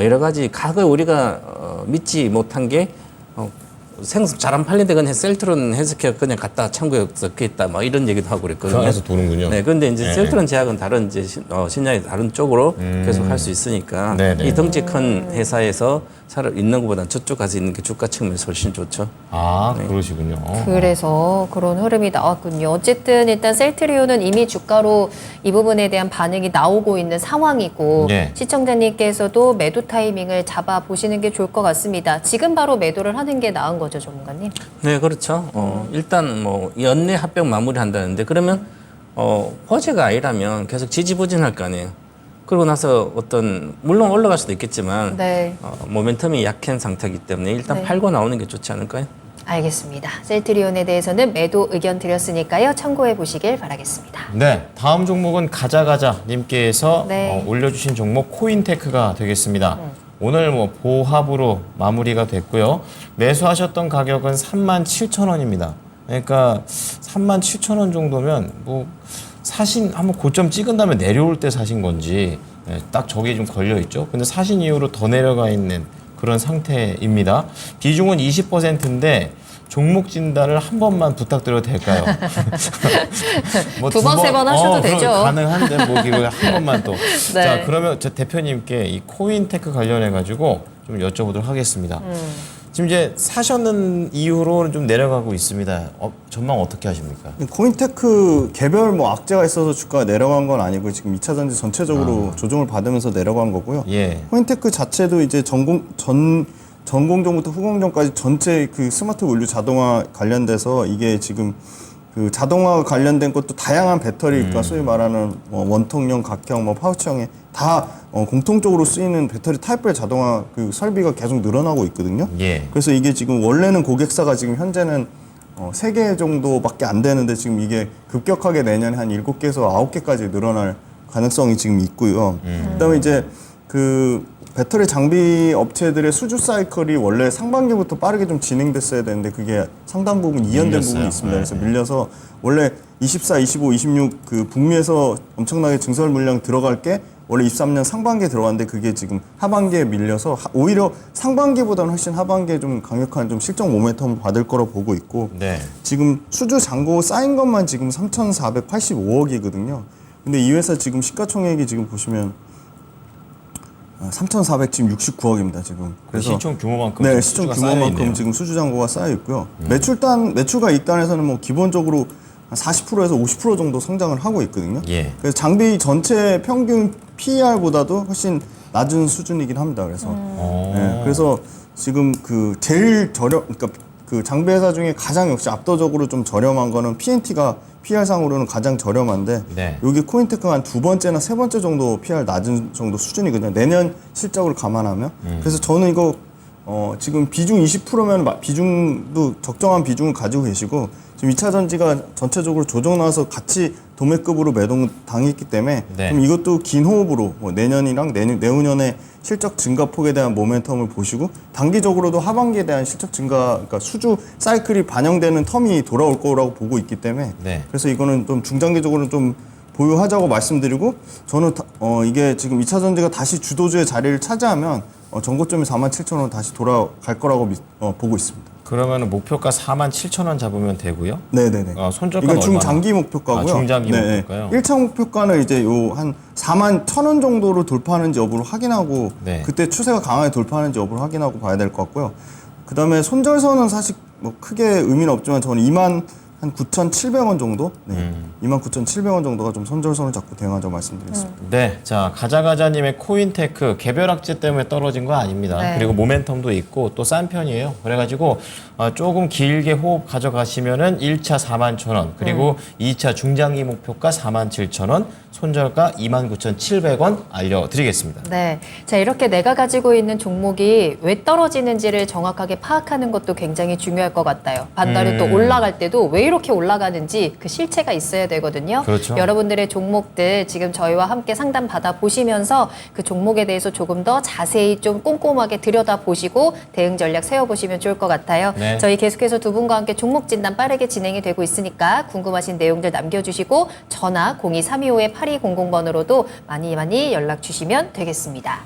여러 가지 과거에 우리가 믿지 못한 게 잘 안 팔린데 그냥 셀트론 헬스케어 그냥 갖다 창구에 넣겠다 막 이런 얘기도 하고 그 그랬거든요. 안에서 도는군요. 네, 근데 이제 네. 셀트론 제약은 다른 이제 신약의 다른 쪽으로 계속 할 수 있으니까 네, 네. 이 덩치 큰 회사에서 있는 것보다 저쪽 가서 있는 게 주가 측면에서 훨씬 좋죠. 그러시군요. 그래서 그런 흐름이 나왔군요. 어쨌든 일단 셀트리온은 이미 주가로 이 부분에 대한 반응이 나오고 있는 상황이고 네. 시청자님께서도 매도 타이밍을 잡아 보시는 게 좋을 것 같습니다. 지금 바로 매도를 하는 게 나은 거죠, 전문가님? 네, 그렇죠. 일단 뭐 연내 합병 마무리한다는데 그러면 호재가 아니라면 계속 지지부진할 거 아니에요. 그러고 나서 물론 올라갈 수도 있겠지만 네. 모멘텀이 약한 상태이기 때문에 일단 네. 팔고 나오는 게 좋지 않을까요? 알겠습니다. 셀트리온에 대해서는 매도 의견 드렸으니까요. 참고해 보시길 바라겠습니다. 네, 다음 종목은 가자가자님께서 네. 올려주신 종목 코인테크가 되겠습니다. 오늘 보합으로 마무리가 됐고요. 매수하셨던 가격은 37,000원입니다. 그러니까 37,000원 정도면 한번 고점 찍은 다음에 내려올 때 사신 건지 딱 저게 좀 걸려 있죠. 근데 사신 이후로 더 내려가 있는 그런 상태입니다. 비중은 20%인데 종목 진단을 한 번만 부탁드려도 될까요? 두 번, 세 번 하셔도 그럼 되죠. 가능한데 이거 한 번만 또. 네. 자, 그러면 저 대표님께 이 코인테크 관련해 가지고 좀 여쭤보도록 하겠습니다. 지금 이제 사셨는 이후로는 좀 내려가고 있습니다. 전망 어떻게 하십니까? 코인테크 개별 악재가 있어서 주가가 내려간 건 아니고 지금 2차 전지 전체적으로 조정을 받으면서 내려간 거고요. 예. 코인테크 자체도 이제 전공정부터 후공정까지 전체 그 스마트 원료 자동화 관련돼서 이게 지금 그 자동화 관련된 것도 다양한 배터리, 그러니까 소위 말하는 원통형, 각형, 파우치형에 다 공통적으로 쓰이는 배터리 타입별 자동화 그 설비가 계속 늘어나고 있거든요. 예. 그래서 이게 지금 원래는 고객사가 지금 현재는 3개 정도밖에 안 되는데 지금 이게 급격하게 내년에 한 7개에서 9개까지 늘어날 가능성이 지금 있고요. 그다음에 이제 그 배터리 장비 업체들의 수주 사이클이 원래 상반기부터 빠르게 좀 진행됐어야 되는데 그게 상당 부분 이연된 밀렸어요. 부분이 있습니다. 그래서 네. 밀려서 원래 24, 25, 26 그 북미에서 엄청나게 증설 물량 들어갈 게 원래 23년 상반기에 들어갔는데 그게 지금 하반기에 밀려서 오히려 상반기보다는 훨씬 하반기에 좀 강력한 좀 실적 모멘텀을 받을 거로 보고 있고 네. 지금 수주 잔고 쌓인 것만 지금 3,485억이거든요. 근데 이 회사 지금 시가총액이 지금 보시면 3,469억입니다 지금. 그래서 시총 규모만큼 네, 지금 시총 수주가 쌓여 규모만큼 있네요. 지금 수주 잔고가 쌓여 있고요. 매출가 입단에서는 뭐 기본적으로 한 40%에서 50% 정도 성장을 하고 있거든요. 예. 그래서 장비 전체 평균 PER보다도 훨씬 낮은 수준이긴 합니다. 그래서 네, 그래서 지금 그 제일 그러니까 그 장비 회사 중에 가장 역시 압도적으로 좀 저렴한 거는 PNT가 PR 상으로는 가장 저렴한데 네. 여기 코인테크가 한 두 번째나 세 번째 정도 PR 낮은 정도 수준이거든요. 내년 실적을 감안하면. 그래서 저는 이거 지금 비중 20%면 비중도 적정한 비중을 가지고 계시고 지금 2차 전지가 전체적으로 조정 나와서 같이 도매급으로 매동 당했기 때문에 네. 좀 이것도 긴 호흡으로 뭐 내년이랑 내후년에 실적 증가폭에 대한 모멘텀을 보시고 단기적으로도 하반기에 대한 실적 증가, 그러니까 수주 사이클이 반영되는 텀이 돌아올 거라고 보고 있기 때문에 네. 그래서 이거는 좀 중장기적으로는 좀 보유하자고 말씀드리고 저는 이게 지금 2차 전지가 다시 주도주의 자리를 차지하면 전고점이 47,000원 다시 돌아갈 거라고 보고 있습니다. 그러면 목표가 47,000원 잡으면 되고요. 네네네. 손절가는 이거 중장기 목표가고요. 아, 중장기 목표가요? 1차 목표가는 이제 요 한 41,000원 정도로 돌파하는지 여부를 확인하고 네. 그때 추세가 강하게 돌파하는지 여부를 확인하고 봐야 될 것 같고요. 그 다음에 손절선은 사실 뭐 크게 의미는 없지만 저는 29,700원 정도? 네. 29,700원 정도가 좀 손절선을 잡고 대응하자고 말씀드리겠습니다. 네, 자 가자가자님의 코인테크 개별 악재 때문에 떨어진 거 아닙니다. 네. 그리고 모멘텀도 있고 또 싼 편이에요. 그래가지고 조금 길게 호흡 가져가시면은 1차 41,000원 그리고 2차 중장기 목표가 47,000원, 손절가 29,700원 알려드리겠습니다. 네. 자, 이렇게 내가 가지고 있는 종목이 왜 떨어지는지를 정확하게 파악하는 것도 굉장히 중요할 것 같아요. 반대로 또 올라갈 때도 왜 이렇게 올라가는지 그 실체가 있어야 되거든요. 그렇죠. 여러분들의 종목들 지금 저희와 함께 상담 받아 보시면서 그 종목에 대해서 조금 더 자세히 좀 꼼꼼하게 들여다보시고 대응 전략 세워보시면 좋을 것 같아요. 네. 저희 계속해서 두 분과 함께 종목 진단 빠르게 진행이 되고 있으니까 궁금하신 내용들 남겨주시고 전화 02-325-8200번으로도 많이 연락 주시면 되겠습니다.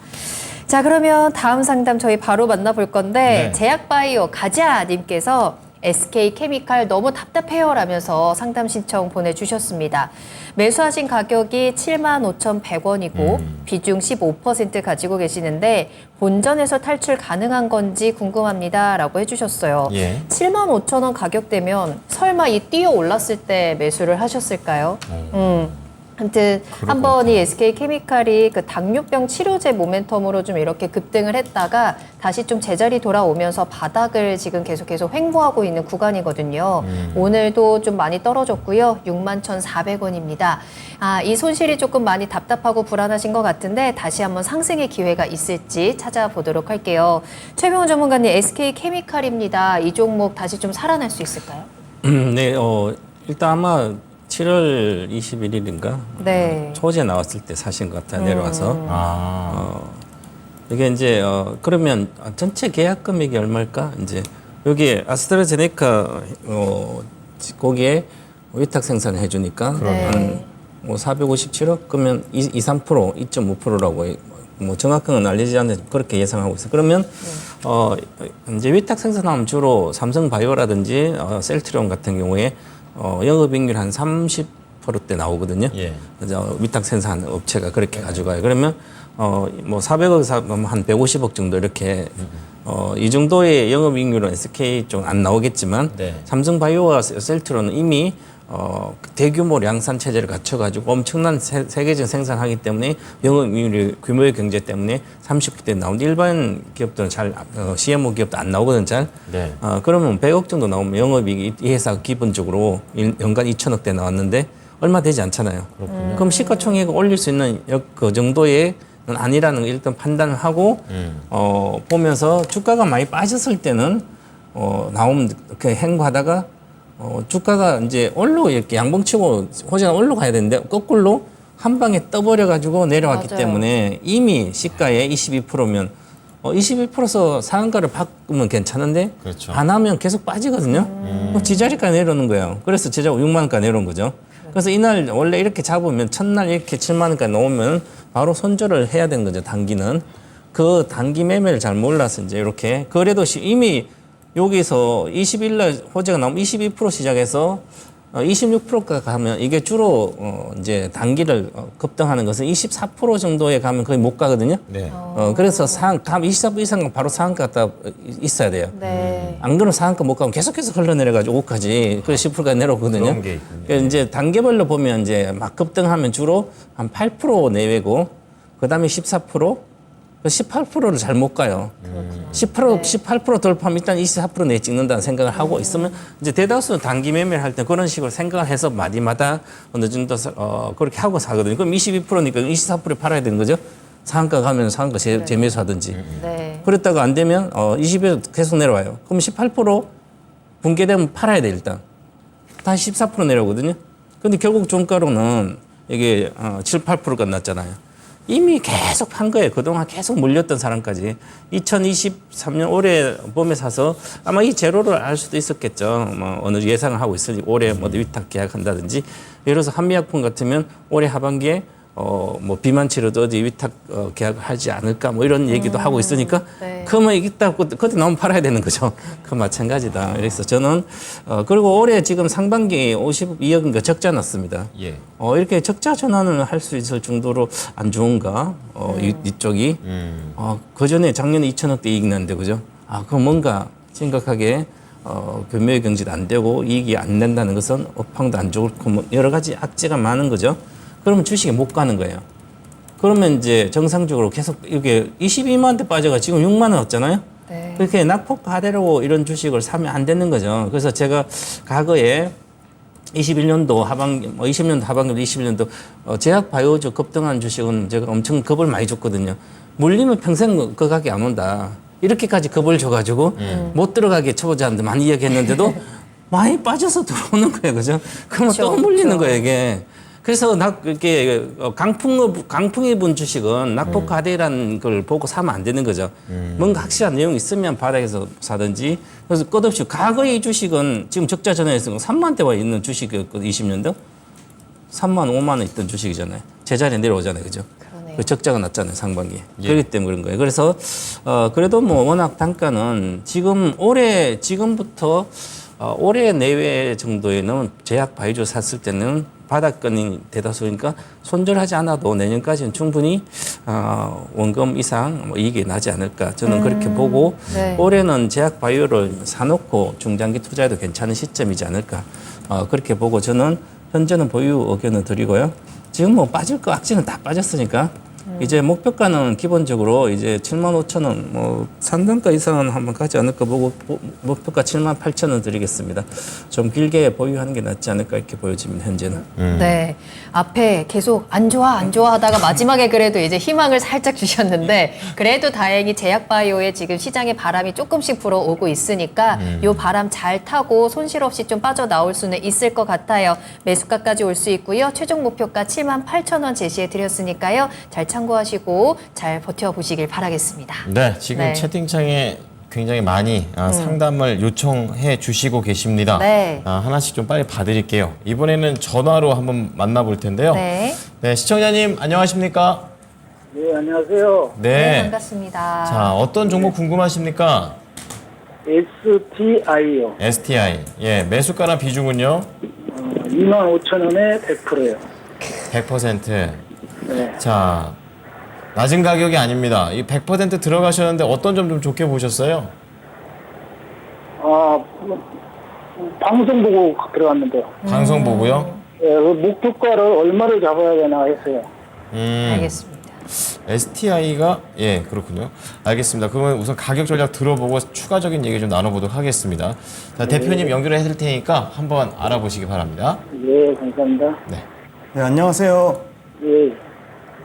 자, 그러면 다음 상담 저희 바로 만나볼 건데 네. 제약바이오 가자님께서 SK케미칼 너무 답답해요 라면서 상담 신청 보내주셨습니다. 매수하신 가격이 75,100원이고 비중 15% 가지고 계시는데 본전에서 탈출 가능한 건지 궁금합니다 라고 해주셨어요. 예. 75,000원 가격대면 설마 이 뛰어 올랐을 때 매수를 하셨을까요? 아무튼 한 번 이 SK케미칼이 그 당뇨병 치료제 모멘텀으로 좀 이렇게 급등을 했다가 다시 좀 제자리 돌아오면서 바닥을 지금 계속해서 횡보하고 있는 구간이거든요. 오늘도 좀 많이 떨어졌고요. 61,400원입니다. 이 손실이 조금 많이 답답하고 불안하신 것 같은데 다시 한번 상승의 기회가 있을지 찾아보도록 할게요. 최병훈 전문가님, SK케미칼입니다. 이 종목 다시 좀 살아날 수 있을까요? 네, 일단 아마 7월 21일인가 네. 초제 나왔을 때 사신 것 같아요. 내려와서 이게 이제 그러면 전체 계약 금액이 얼마일까? 이제 여기 아스트라제네카 거기에 위탁 생산을 해주니까 네. 뭐 457억 그러면 2~3% 2.5%라고 뭐 정확한 건 알려지지 않는데 그렇게 예상하고 있어요. 그러면 이제 위탁 생산하면 주로 삼성바이오라든지 셀트리온 같은 경우에 영업이익률 한 30%대 나오거든요. 예. 그래서 위탁 생산 업체가 그렇게 가져가요. 그러면 뭐 400억 한 150억 정도 이렇게 이 정도의 영업이익률은 SK 쪽 안 나오겠지만 네. 삼성바이오와 셀트로는 이미 대규모量산 체제를 갖춰가지고 엄청난 세계적 생산하기 때문에 영업이익률 규모의 경제 때문에 30%대 나오는데 일반 기업들은 잘 CMO 기업도 안 나오거든 잘. 네. 그러면 100억 정도 나오면 영업이익이 이 회사가 기본적으로 연간 2천억대 나왔는데 얼마 되지 않잖아요. 그럼 시가총액을 올릴 수 있는 그 정도의 아니라는 걸 일단 판단을 하고 보면서 주가가 많이 빠졌을 때는 나오면 그 행보하다가 주가가 이제 올로 이렇게 양봉치고 호재가 올로 가야 되는데 거꾸로 한 방에 떠버려 가지고 내려왔기 맞아요. 때문에 이미 시가의 22%면 21%서 상한가를 바꾸면 괜찮은데 그렇죠. 안 하면 계속 빠지거든요. 그럼 지자리가 내려오는 거예요. 그래서 제자 6만 원까지 내려온 거죠. 그래서 이날 원래 이렇게 잡으면 첫날 이렇게 7만 원까지 나오면 바로 손절을 해야 되는 거죠. 단기는. 그 단기 매매를 잘 몰라서 이제 이렇게 그래도 이미 여기서 20일 날 호재가 나오면 22% 시작해서 26%가 가면 이게 주로 이제 단기를 급등하는 것은 24% 정도에 가면 거의 못 가거든요. 네. 그래서 24% 이상 바로 상한가 갖다 있어야 돼요. 네. 안 그러면 상한가 못 가면 계속해서 흘러내려가지고 5까지 그래서 10%까지 내려오거든요. 그런 게 있군요. 그래서 이제 단계별로 보면 이제 막 급등하면 주로 한 8% 내외고 그다음에 14%, 18%를 잘 못 가요. 18% 돌파하면 일단 24% 내에 찍는다는 생각을 하고 있으면 이제 대다수 단기 매매를 할 때 그런 식으로 생각을 해서 마디마다 어느 정도 그렇게 하고 사거든요. 그럼 22%니까 24%에 팔아야 되는 거죠. 상한가 가면 상한가 재매수 하든지. 네. 그랬다가 안 되면 20에 계속 내려와요. 그럼 18% 붕괴되면 팔아야 돼 일단. 다시 14% 내려오거든요. 근데 결국 종가로는 이게 7, 8%가 났잖아요. 이미 계속 판 거예요. 그동안 계속 물렸던 사람까지. 2023년 올해 봄에 사서 아마 이 제로를 알 수도 있었겠죠. 뭐 어느 예상을 하고 있으니 올해 뭐 위탁 계약한다든지. 예를 들어서 한미약품 같으면 올해 하반기에 뭐 비만 치료도 어디 위탁 계약을 하지 않을까 뭐 이런 얘기도 하고 있으니까 네. 그러면 있다고 그때 나오면 팔아야 되는 거죠. 그 마찬가지다. 그래서 저는 그리고 올해 지금 상반기 52억인가 적자 났습니다. 예. 이렇게 적자 전환을 할 수 있을 정도로 안 좋은가? 이쪽이. 그 전에 작년에 2천억대 이익 났는데, 그죠? 그럼 뭔가 심각하게 교묘 경제도 안 되고 이익이 안 낸다는 것은 업황도 안 좋고 뭐 여러 가지 악재가 많은 거죠. 그러면 주식에 못 가는 거예요. 그러면 이제 정상적으로 계속 이게 22만 원대 빠져가 지금 6만 원 왔잖아요. 네. 그렇게 낙폭과대로 이런 주식을 사면 안 되는 거죠. 그래서 제가 과거에 21년도 하반기, 20년도 하반기, 21년도 제약 바이오주 급등한 주식은 제가 엄청 겁을 많이 줬거든요. 물리면 평생 그 가게 안 온다. 이렇게까지 겁을 줘가지고 못 들어가게 초보자한테 많이 이야기했는데도 많이 빠져서 들어오는 거예요, 그죠? 그러면 그쵸, 또 물리는 그쵸. 거예요, 이게. 그래서 이렇게 강풍 입은 주식은 낙폭과대라는 걸 보고 사면 안 되는 거죠. 뭔가 확실한 내용이 있으면 바닥에서 사든지. 그래서 끝없이 과거의 이 주식은 지금 적자 전환에서 3만 대와 있는 주식이었거든요. 20년도 3만 5만 원 있던 주식이잖아요. 제자리에 내려오잖아요, 그죠? 그러네요. 그 적자가 났잖아요, 상반기에. 예. 그렇기 때문에 그런 거예요. 그래서 그래도 뭐 워낙 단가는 지금부터 올해 내외 정도에는 제약 바이오 샀을 때는 바닥권이 대다수니까 손절하지 않아도 내년까지는 충분히 원금 이상 뭐 이익이 나지 않을까 저는 그렇게 보고 네. 올해는 제약 바이오를 사놓고 중장기 투자해도 괜찮은 시점이지 않을까 그렇게 보고 저는 현재는 보유 의견을 드리고요. 지금 뭐 빠질 거 악재는 다 빠졌으니까 이제 목표가는 기본적으로 이제 7만 5천 원, 뭐 상단가 이상은 한번 가지 않을까 보고 목표가 7만 8천 원 드리겠습니다. 좀 길게 보유하는 게 낫지 않을까 이렇게 보여집니다. 현재는. 네. 앞에 계속 안 좋아 하다가 마지막에 그래도 이제 희망을 살짝 주셨는데 그래도 다행히 제약바이오에 지금 시장에 바람이 조금씩 불어오고 있으니까 요 바람 잘 타고 손실 없이 좀 빠져나올 수는 있을 것 같아요. 매수가까지 올 수 있고요. 최종 목표가 7만 8천 원 제시해 드렸으니까요. 잘 참고하시고 잘 버텨보시길 바라겠습니다. 네, 지금 네. 채팅창에 굉장히 많이 상담을 요청해 주시고 계십니다. 네. 하나씩 좀 빨리 봐드릴게요. 이번에는 전화로 한번 만나볼 텐데요. 네. 네, 시청자님 안녕하십니까? 네, 안녕하세요. 네, 반갑습니다. 자, 어떤 종목 궁금하십니까? STI요. STI. 예, 매수가나 비중은요? 25,000원에 100%예요. 100%. 네. 자, 낮은 가격이 아닙니다. 이 100% 들어가셨는데 어떤 점 좀 좋게 보셨어요? 방송 보고 들어갔는데요. 방송 보고요. 그 목표가를 얼마를 잡아야 되나 했어요. 알겠습니다. STI가 예, 그렇군요. 알겠습니다. 그러면 우선 가격 전략 들어보고 추가적인 얘기 좀 나눠보도록 하겠습니다. 자, 대표님 연결해 드릴 테니까 한번 알아보시기 바랍니다. 예, 감사합니다. 네. 네, 안녕하세요. 예.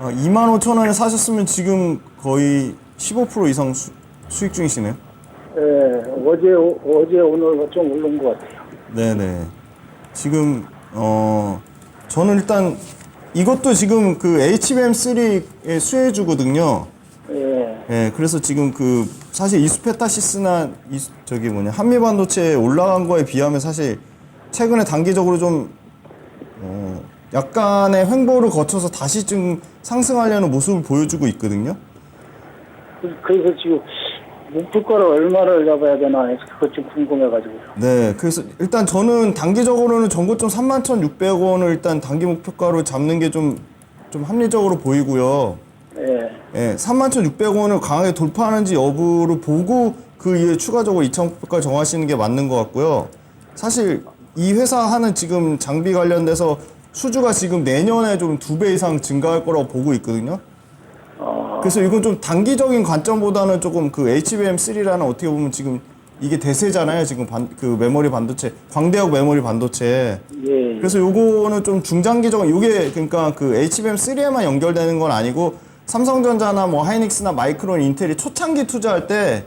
25,000원에 사셨으면 지금 거의 15% 이상 수익 중이시네요. 예, 어제 오늘 좀 오른 것 같아요. 네네. 지금 저는 일단 이것도 지금 그 HBM3의 수혜주거든요. 예. 예, 그래서 지금 그 사실 이수페타시스나 저기 뭐냐 한미반도체 올라간 거에 비하면 사실 최근에 단기적으로 좀 약간의 횡보를 거쳐서 다시 좀 상승하려는 모습을 보여주고 있거든요. 그래서 지금 목표가를 얼마를 잡아야 되나 해서 그것 좀 궁금해가지고요. 네, 그래서 일단 저는 단기적으로는 전고점 31,600원을 일단 단기 목표가로 잡는 게 좀 합리적으로 보이고요. 예. 예, 31,600원을 강하게 돌파하는지 여부를 보고 그 이후에 추가적으로 2,000원까지 정하시는 게 맞는 것 같고요. 사실 이 회사 하는 지금 장비 관련돼서 수주가 지금 내년에 좀 2배 이상 증가할 거라고 보고 있거든요. 그래서 이건 좀 단기적인 관점보다는 조금 그 HBM3라는 어떻게 보면 지금 이게 대세잖아요. 지금 그 메모리 반도체, 광대역 메모리 반도체. 예. 그래서 요거는 좀 중장기적인, 요게 그러니까 그 HBM3에만 연결되는 건 아니고 삼성전자나 뭐 하이닉스나 마이크론, 인텔이 초창기 투자할 때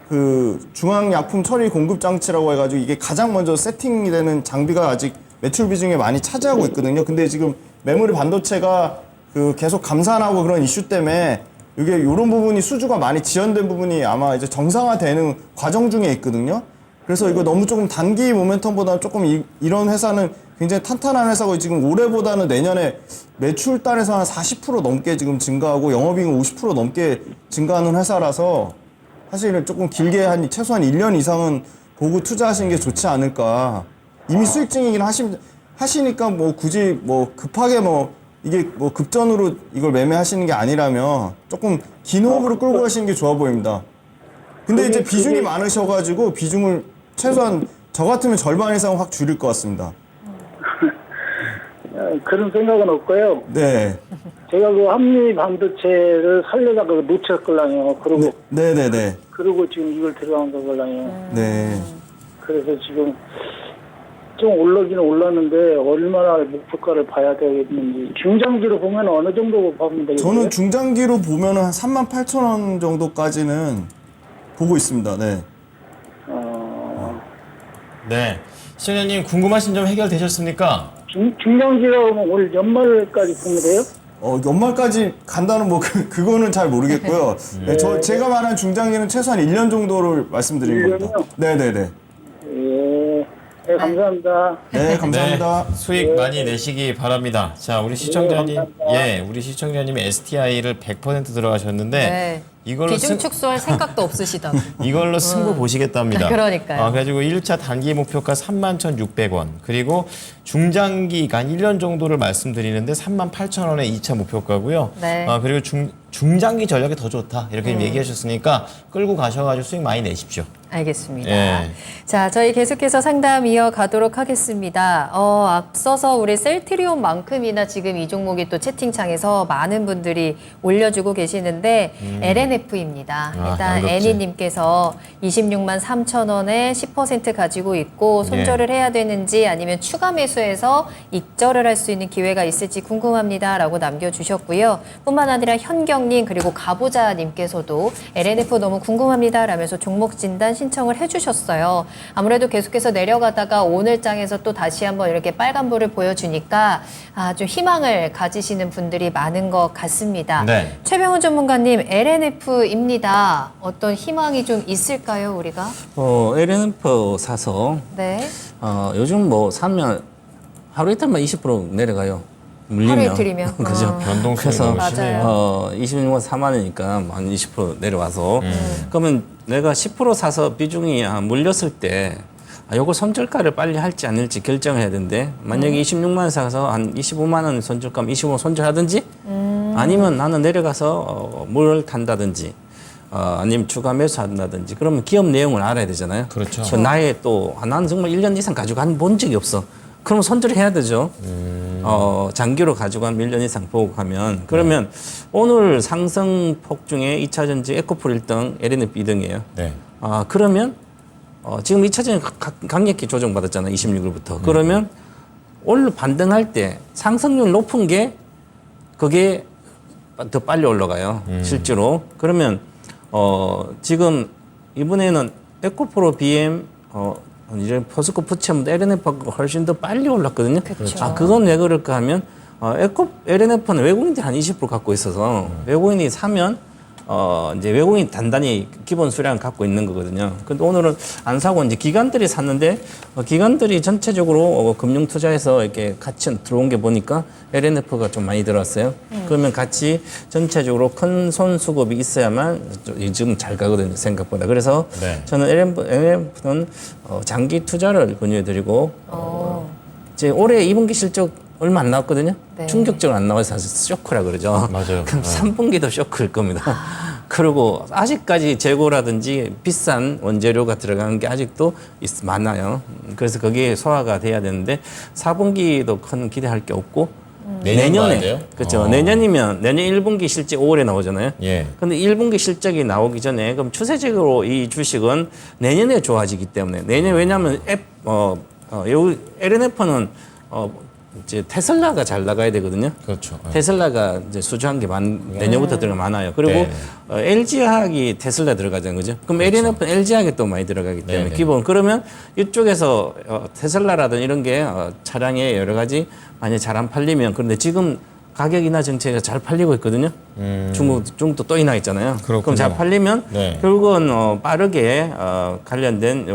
그 중앙약품 처리 공급 장치라고 해가지고 이게 가장 먼저 세팅이 되는 장비가 아직 매출 비중에 많이 차지하고 있거든요. 근데 지금 메모리 반도체가 그 계속 감산하고 그런 이슈 때문에 이게 이런 부분이 수주가 많이 지연된 부분이 아마 이제 정상화되는 과정 중에 있거든요. 그래서 이거 너무 조금 단기 모멘텀보다 조금 이런 회사는 굉장히 탄탄한 회사고 지금 올해보다는 내년에 매출 단에서 한 40% 넘게 지금 증가하고 영업이익은 50% 넘게 증가하는 회사라서 사실은 조금 길게 한 최소한 1년 이상은 보고 투자하시는 게 좋지 않을까. 이미 수익증이긴 하시니까 뭐 굳이 뭐 급하게 뭐 이게 뭐 급전으로 이걸 매매하시는 게 아니라면 조금 긴 호흡으로 끌고 가시는 게 좋아 보입니다. 근데 이제 비중이 많으셔가지고 비중을 최소한 저 같으면 절반 이상 확 줄일 것 같습니다. 그런 생각은 없고요. 네. 제가 그 한미 반도체를 살려다가 놓쳤걸랑요. 그리고 네네네. 그리고 지금 이걸 들어간 거걸랑요. 네. 그래서 지금 좀 올라기는 올랐는데 얼마나 목표가를 봐야 되겠는지 중장기로 보면 어느 정도 보면 되겠어요? 저는 중장기로 보면은 한 38,000원 정도까지는 보고 있습니다. 네. 네. 시청자님 궁금하신 점 해결되셨습니까? 중장기로 보면 올 연말까지 보면 돼요? 연말까지 간다는 뭐 그거는 잘 모르겠고요. 네, 제가 말한 중장기는 최소한 1년 정도를 말씀드린 겁니다. 1년이요? 네네네. 예. 네, 감사합니다. 네, 감사합니다. 네, 수익 많이 내시기 바랍니다. 자, 우리 시청자님, 감사합니다. 우리 시청자님이 STI를 100% 들어가셨는데 네. 이걸로 비중 축소할 생각도 없으시다고. 이걸로 승부 보시겠답니다. 그러니까요. 그래가지고 1차 단기 목표가 31,600원, 그리고 중장기가 한 1년 정도를 말씀드리는데 38,000원의 2차 목표가고요. 네. 그리고 중장기 전략이 더 좋다 이렇게 얘기하셨으니까 끌고 가셔가지고 수익 많이 내십시오. 알겠습니다. 예. 자, 저희 계속해서 상담 이어가도록 하겠습니다. 앞서서 우리 셀트리온만큼이나 지금 이 종목이 또 채팅창에서 많은 분들이 올려주고 계시는데 LNF입니다. 일단 양극재. 애니님께서 26만 3천 원에 10% 가지고 있고 손절을 해야 되는지 아니면 추가 매수해서 익절을 할 수 있는 기회가 있을지 궁금합니다라고 남겨주셨고요. 뿐만 아니라 현경님 그리고 가보자님께서도 LNF 너무 궁금합니다라면서 종목 진단 신청을 해주셨어요. 아무래도 계속해서 내려가다가 오늘 장에서 또 다시 한번 이렇게 빨간불을 보여주니까 좀 희망을 가지시는 분들이 많은 것 같습니다. 네. 최병훈 전문가님, LNF입니다. 어떤 희망이 좀 있을까요, 우리가? LNF 사서 네. 요즘 뭐 사면 하루 이틀만 20% 내려가요. 물리면. 하루 이틀이면. 그죠. 변동성이 그래서 너무 맞아요. 심해요. 26만 4만 원이니까 한 20% 내려와서 그러면 내가 10% 사서 비중이 물렸을 때 요거 손절가를 빨리 할지 아닐지 결정해야 되는데 만약에 26만 원 사서 한 25만 원 손절가면 25만 원 손절하든지 아니면 나는 내려가서 뭘 탄다든지 아니면 추가 매수한다든지 그러면 기업 내용을 알아야 되잖아요. 그렇죠. 그 나의 또 나는 정말 1년 이상 가지고 본 적이 없어. 그러면 손절해야 되죠. 장기로 가지고 한 1년 이상 보고 가면 그러면 오늘 상승폭 중에 2차전지 에코풀 1등, LNF 2등이에요. 네. 그러면 지금 2차전지 강력히 조정받았잖아요. 26일부터. 그러면 오늘 반등할 때 상승률 높은 게 그게 더 빨리 올라가요. 실제로. 그러면 지금 이번에는 에코프로 BM 이제 포스코 푸체보다 LNF가 훨씬 더 빨리 올랐거든요. 그쵸. 그건 왜 그럴까 하면 LNF는 외국인들이 한 20% 갖고 있어서 외국인이 사면 이제 외국인이 단단히 기본 수량을 갖고 있는 거거든요. 근데 오늘은 안 사고 이제 기관들이 샀는데 기관들이 전체적으로 금융 투자해서 이렇게 같이 들어온 게 보니까 LNF가 좀 많이 들어왔어요. 그러면 같이 전체적으로 큰 손 수급이 있어야만 지금 잘 가거든요, 생각보다. 그래서 네. 저는 LNF는 장기 투자를 권유해드리고 이제 올해 2분기 실적 얼마 안 나왔거든요. 네. 충격적으로 안 나와서 사실 쇼크라 그러죠. 맞아요. 그럼 3분기도 쇼크일 겁니다. 그리고 아직까지 재고라든지 비싼 원재료가 들어가는 게 아직도 많아요. 그래서 거기에 소화가 돼야 되는데 4분기도 큰 기대할 게 없고 내년 봐야 돼요? 그렇죠. 내년이면 내년 1분기 실적 5월에 나오잖아요. 예. 근데 1분기 실적이 나오기 전에 그럼 추세적으로 이 주식은 내년에 좋아지기 때문에 내년 왜냐하면 LNF는 이제 테슬라가 잘 나가야 되거든요. 그렇죠. 테슬라가 이제 수주한 게 내년부터 들어가 많아요. 그리고 네. LG화학이 테슬라 들어가잖아요, 그죠? 그럼 LNF는 LG화학이 또 많이 들어가기 때문에 네. 기본 그러면 이쪽에서 테슬라라든 이런 게 차량에 여러 가지 만약 잘 안 팔리면 그런데 지금 가격이나 정책이 잘 팔리고 있거든요. 중국도 또 인하 있잖아요. 그렇군요. 그럼 잘 팔리면 네. 결국은 빠르게 관련된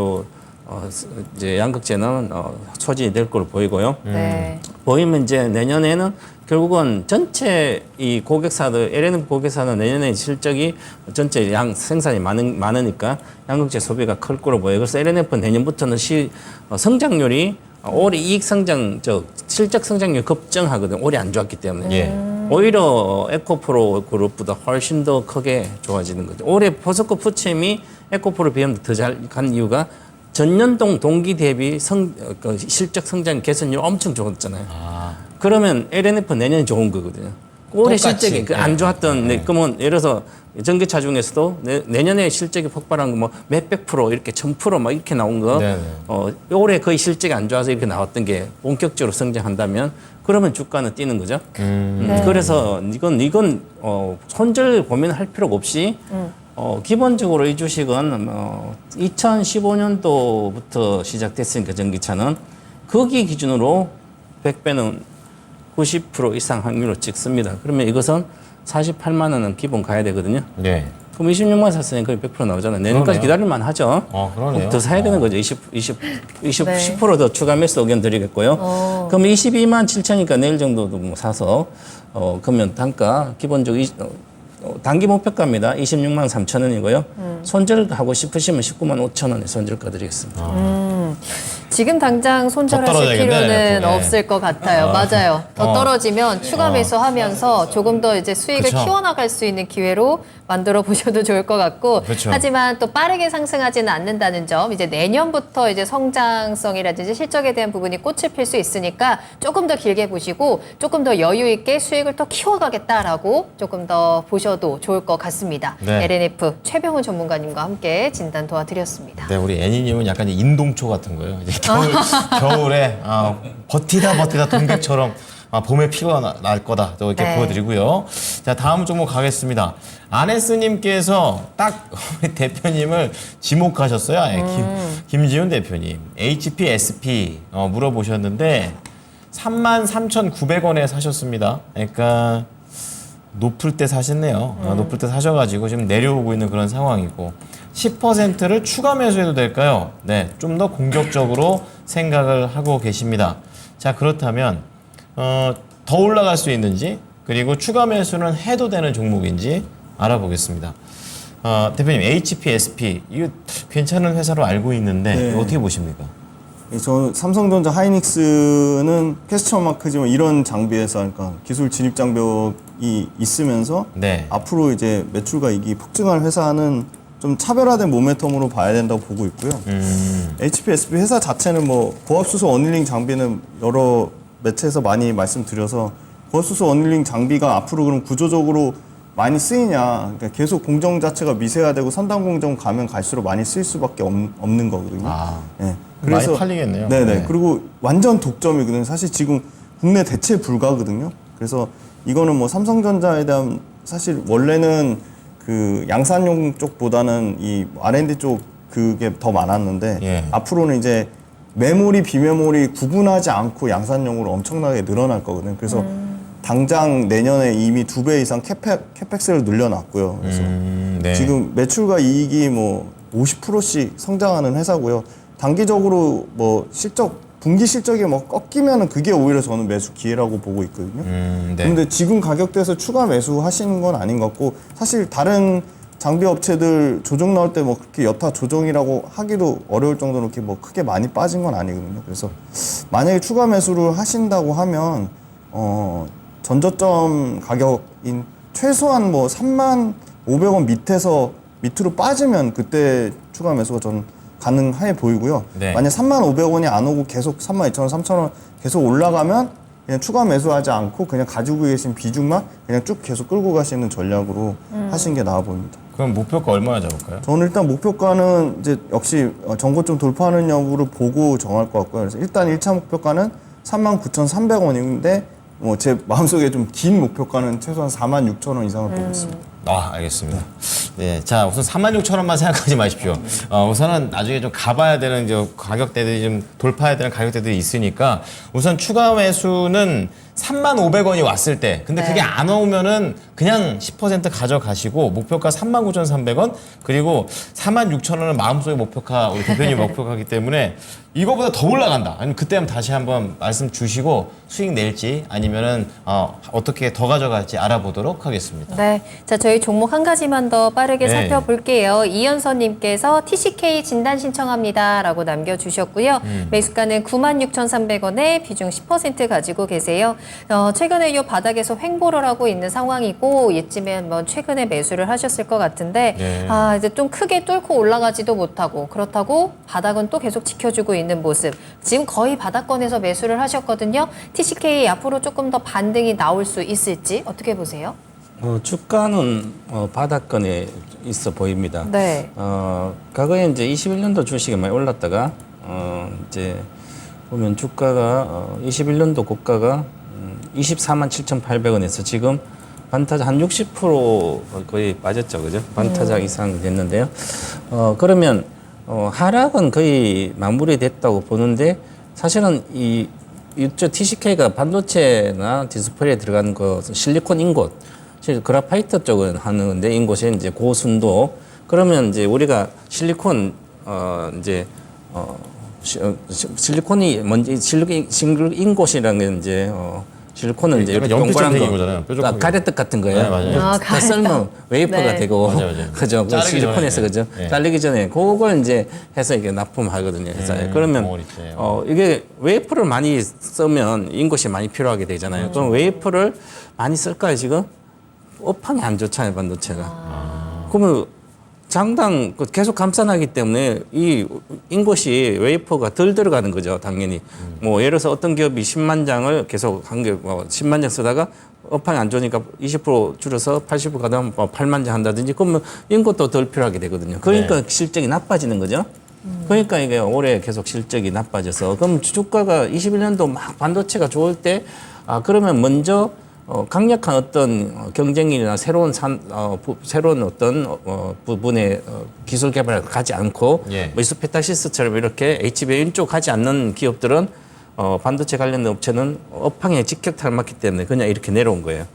이제 양극재는 소진이 될 걸로 보이고요. 네. 보이면 이제 내년에는 결국은 전체 이 고객사들 LNF 고객사는 내년에 실적이 전체 생산이 많으니까 양극재 소비가 클 거로 보여요. 그래서 LNF 내년부터는 성장률이 올해 이익 성장 실적 성장률 급증하거든. 올해 안 좋았기 때문에. 예. 오히려 에코프로 그룹보다 훨씬 더 크게 좋아지는 거죠. 올해 포스코 푸챔이 에코프로 비하면 더 잘 간 이유가 전년 동기 대비 실적 성장 개선율 엄청 좋았잖아요. 그러면 LNF 내년이 좋은 거거든요. 올해 똑같이. 실적이 안 좋았던 그러면 예를 들어서 전기차 중에서도 내년에 실적이 폭발한 거 뭐 몇백 프로 이렇게 1000% 막 이렇게 나온 거 네네. 올해 거의 실적이 안 좋아서 이렇게 나왔던 게 본격적으로 성장한다면 그러면 주가는 뛰는 거죠. 네. 그래서 이건 손절 고민할 필요가 없이 기본적으로 이 주식은 2015년도부터 시작됐으니까 전기차는 거기 기준으로 100배는 90% 이상 확률로 찍습니다. 그러면 이것은 48만 원은 기본 가야 되거든요. 네. 그럼 26만 샀으니까 거의 100% 나오잖아요. 내년까지 그러네요. 기다릴만 하죠. 그러네요. 더 사야 되는 거죠. 20, 네. 10% 더 추가 매수 의견 드리겠고요. 그럼 22만 7천이니까 내일 정도도 뭐 사서 그러면 단가 기본적으로 단기 목표가입니다. 26만 3천 원이고요. 손절하고 싶으시면 19만 5천 원에 손절가 드리겠습니다. 지금 당장 더 손절하실 떨어져야겠네, 필요는 네. 없을 것 같아요. 맞아요. 더 떨어지면 추가 매수하면서 조금 더 이제 수익을 그쵸. 키워나갈 수 있는 기회로 만들어 보셔도 좋을 것 같고, 그쵸. 하지만 또 빠르게 상승하지는 않는다는 점, 이제 내년부터 이제 성장성이라든지 실적에 대한 부분이 꽃을 필 수 있으니까 조금 더 길게 보시고 조금 더 여유 있게 수익을 더 키워가겠다라고 조금 더 보셔도 좋을 것 같습니다. 네. LNF 최병훈 전문가님과 함께 진단 도와드렸습니다. 네, 우리 애니님은 약간 이제 인동초 같은 거예요. 이제 겨울에 버티다 동백처럼 봄에 피가 날 거다. 또 이렇게 네. 보여드리고요. 자, 다음 종목 가겠습니다. 아네스님께서 딱 우리 대표님을 지목하셨어요. 예, 김지훈 대표님. HPSP 물어보셨는데 33,900원에 사셨습니다. 그러니까 높을 때 사셨네요. 높을 때 사셔가지고 지금 내려오고 있는 그런 상황이고 10%를 추가 매수해도 될까요? 네, 좀 더 공격적으로 생각을 하고 계십니다. 자, 그렇다면 더 올라갈 수 있는지 그리고 추가 매수는 해도 되는 종목인지 알아보겠습니다. 대표님, HPSP 이거 괜찮은 회사로 알고 있는데 네. 이거 어떻게 보십니까? 저 삼성전자 하이닉스는 퀘스천 마크지만 이런 장비에서 그러니까 기술 진입 장벽이 있으면서 네. 앞으로 이제 매출과 이익이 폭증할 회사는 좀 차별화된 모멘텀으로 봐야 된다고 보고 있고요. HPSP 회사 자체는 뭐 고압수소 어닐링 장비는 여러 매체에서 많이 말씀드려서 고압수소 어닐링 장비가 앞으로 그럼 구조적으로 많이 쓰이냐, 그러니까 계속 공정 자체가 미세화되고 선단 공정 가면 갈수록 많이 쓰일 수밖에 없는 거거든요. 네. 많이 팔리겠네요. 네네. 네. 그리고 완전 독점이거든요. 사실 지금 국내 대체 불가거든요. 그래서 이거는 뭐 삼성전자에 대한 사실 원래는 그 양산용 쪽보다는 이 R&D 쪽 그게 더 많았는데 예. 앞으로는 이제 메모리, 비메모리 구분하지 않고 양산용으로 엄청나게 늘어날 거거든요. 그래서 당장 내년에 이미 2배 이상 캐펙스를 늘려놨고요. 그래서 네. 지금 매출과 이익이 뭐 50%씩 성장하는 회사고요. 단기적으로 뭐 분기 실적이 뭐 꺾이면은 그게 오히려 저는 매수 기회라고 보고 있거든요. 네. 근데 지금 가격대에서 추가 매수하시는 건 아닌 것 같고, 사실 다른 장비 업체들 조정 나올 때 뭐 그렇게 여타 조정이라고 하기도 어려울 정도로 이렇게 뭐 크게 많이 빠진 건 아니거든요. 그래서 만약에 추가 매수를 하신다고 하면 전저점 가격인 최소한 뭐 3,500원 밑으로 빠지면 그때 추가 매수가 전 가능해 보이고요. 네. 만약 3,500원이 안 오고 계속 32,000원, 3,000원 계속 올라가면 그냥 추가 매수하지 않고 그냥 가지고 계신 비중만 그냥 쭉 계속 끌고 가시는 전략으로 하시는 게 나아 보입니다. 그럼 목표가 얼마나 잡을까요? 저는 일단 목표가는 이제 역시 전고점 돌파하는 여부를 보고 정할 것 같고요. 그래서 일단 1차 목표가는 39,300원인데 뭐 제 마음속에 좀 긴 목표가는 최소한 46,000원 이상을 보고 있습니다. 알겠습니다. 네, 자 우선 46,000원만 생각하지 마십시오. 우선은 나중에 좀 가봐야 되는 이제 가격대들이 좀 돌파해야 되는 가격대들이 있으니까 우선 추가 매수는 35,000원이 왔을 때, 근데 그게 안 오면은 그냥 10% 가져가시고 목표가 39,300원 그리고 46,000원은 마음속에 목표가 우리 대표님 목표가기 때문에 이거보다 더 올라간다. 아니면 그때 한번 다시 한번 말씀 주시고 수익 낼지 아니면은 어떻게 더 가져갈지 알아보도록 하겠습니다. 네. 자, 저희 종목 한 가지만 더 빠르게 네. 살펴볼게요. 이현선님께서 TCK 진단 신청합니다. 라고 남겨주셨고요. 매수가는 96,300원에 비중 10% 가지고 계세요. 최근에 이 바닥에서 횡보를 하고 있는 상황이고, 이쯤에 뭐 최근에 매수를 하셨을 것 같은데, 네. 이제 좀 크게 뚫고 올라가지도 못하고, 그렇다고 바닥은 또 계속 지켜주고 있는 모습. 지금 거의 바닥권에서 매수를 하셨거든요. TCK 앞으로 조금 더 반등이 나올 수 있을지 어떻게 보세요? 주가는 바닥권에 있어 보입니다. 네. 과거에 이제 21년도 주식이 많이 올랐다가 이제 보면 주가가 21년도 고가가 247,800원에서 지금 반타작 한 60% 거의 빠졌죠, 그죠? 반타작 이상 됐는데요. 그러면 하락은 거의 마무리됐다고 보는데, 사실은 이쪽 TCK가 반도체나 디스플레이에 들어가는 것은 실리콘 인곳, 그라파이트 쪽은 하는데 인곳이 이제 고순도. 그러면 이제 우리가 실리콘 실리콘이 먼저 실리콘 인곳이라는 게 이제 실리콘은 이제 약간 이렇게 연필처럼 동그란 생긴 거, 거잖아요. 뾰족하게. 가래떡 같은 거예요. 네, 맞아요. 아, 다 썰면 웨이퍼가 네. 되고, 맞아요. 그죠? 그 자르기 실리콘에서 전에, 그죠? 네. 자르기 전에 그걸 이제 해서 이게 납품하거든요. 회사에. 그러면 덩어리째. 이게 웨이퍼를 많이 쓰면 인곳이 많이 필요하게 되잖아요. 그럼 웨이퍼를 많이 쓸까요 지금? 업황이 안 좋잖아요, 반도체가. 그러면 장당 계속 감산하기 때문에 이 인곳이 웨이퍼가 덜 들어가는 거죠, 당연히. 뭐 예를 들어서 어떤 기업이 10만 장을 계속 한 개, 10만 장 쓰다가 업황이 안 좋으니까 20% 줄여서 80% 가다 8만 장 한다든지, 그러면 인것도 덜 필요하게 되거든요. 그러니까 실적이 나빠지는 거죠. 그러니까 이게 올해 계속 실적이 나빠져서, 그럼 주가가 21년도 막 반도체가 좋을 때, 그러면 먼저 강력한 어떤 경쟁이나 새로운 새로운 어떤 부분의 기술 개발을 가지 않고, 예. 뭐 이스페타시스처럼 이렇게 HBM 쪽 하지 않는 기업들은 반도체 관련된 업체는 업황에 직격탄을 맞기 때문에 그냥 이렇게 내려온 거예요.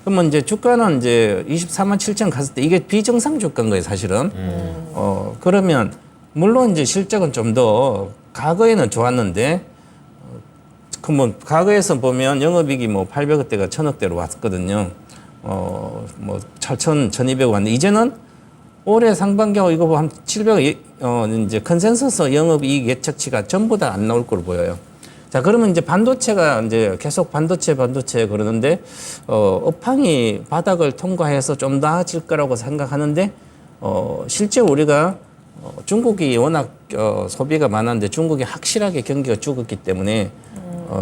그러면 이제 주가는 이제 24만 7천 갔을 때 이게 비정상 주가인 거예요, 사실은. 그러면 물론 이제 실적은 좀 더 과거에는 좋았는데, 그러면 과거에서 보면 영업이익이 뭐 800억대가 1000억대로 왔거든요. 뭐 1200억 왔는데, 이제는 올해 상반기하고 이거 한 700억, 이제 컨센서스 영업이익 예측치가 전부 다 안 나올 걸로 보여요. 자, 그러면 이제 반도체가 이제 계속 반도체 그러는데, 업황이 바닥을 통과해서 좀 나아질 거라고 생각하는데, 실제 우리가 중국이 워낙 소비가 많았는데 중국이 확실하게 경기가 죽었기 때문에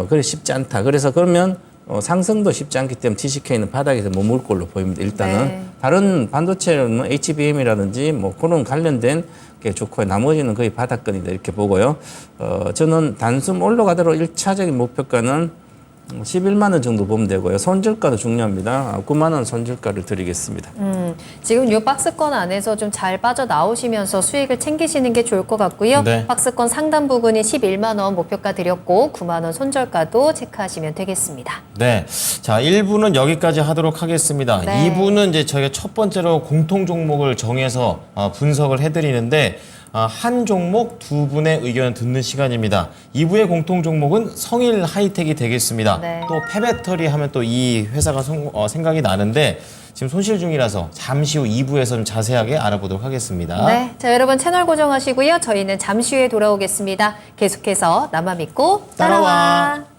그래 쉽지 않다. 그래서 그러면 상승도 쉽지 않기 때문에 TCK는 바닥에서 머물 걸로 보입니다. 일단은 네. 다른 반도체는 HBM이라든지 뭐 그런 관련된 게 좋고, 나머지는 거의 바닥권이다 이렇게 보고요. 저는 단숨 올라가도록 1차적인 목표가는 11만 원 정도 보면 되고요. 손절가도 중요합니다. 9만 원 손절가를 드리겠습니다. 지금 이 박스권 안에서 좀 잘 빠져나오시면서 수익을 챙기시는 게 좋을 것 같고요. 네. 박스권 상단 부근이 11만 원 목표가 드렸고 9만 원 손절가도 체크하시면 되겠습니다. 네. 자, 1부는 여기까지 하도록 하겠습니다. 네. 2부는 이제 저희가 첫 번째로 공통 종목을 정해서 분석을 해드리는데 한 종목 두 분의 의견을 듣는 시간입니다. 2부의 공통 종목은 성일 하이텍이 되겠습니다. 네. 또 폐배터리 하면 또 이 회사가 생각이 나는데 지금 손실 중이라서 잠시 후 2부에서 좀 자세하게 알아보도록 하겠습니다. 네, 자 여러분 채널 고정하시고요. 저희는 잠시 후에 돌아오겠습니다. 계속해서 나만 믿고 따라와.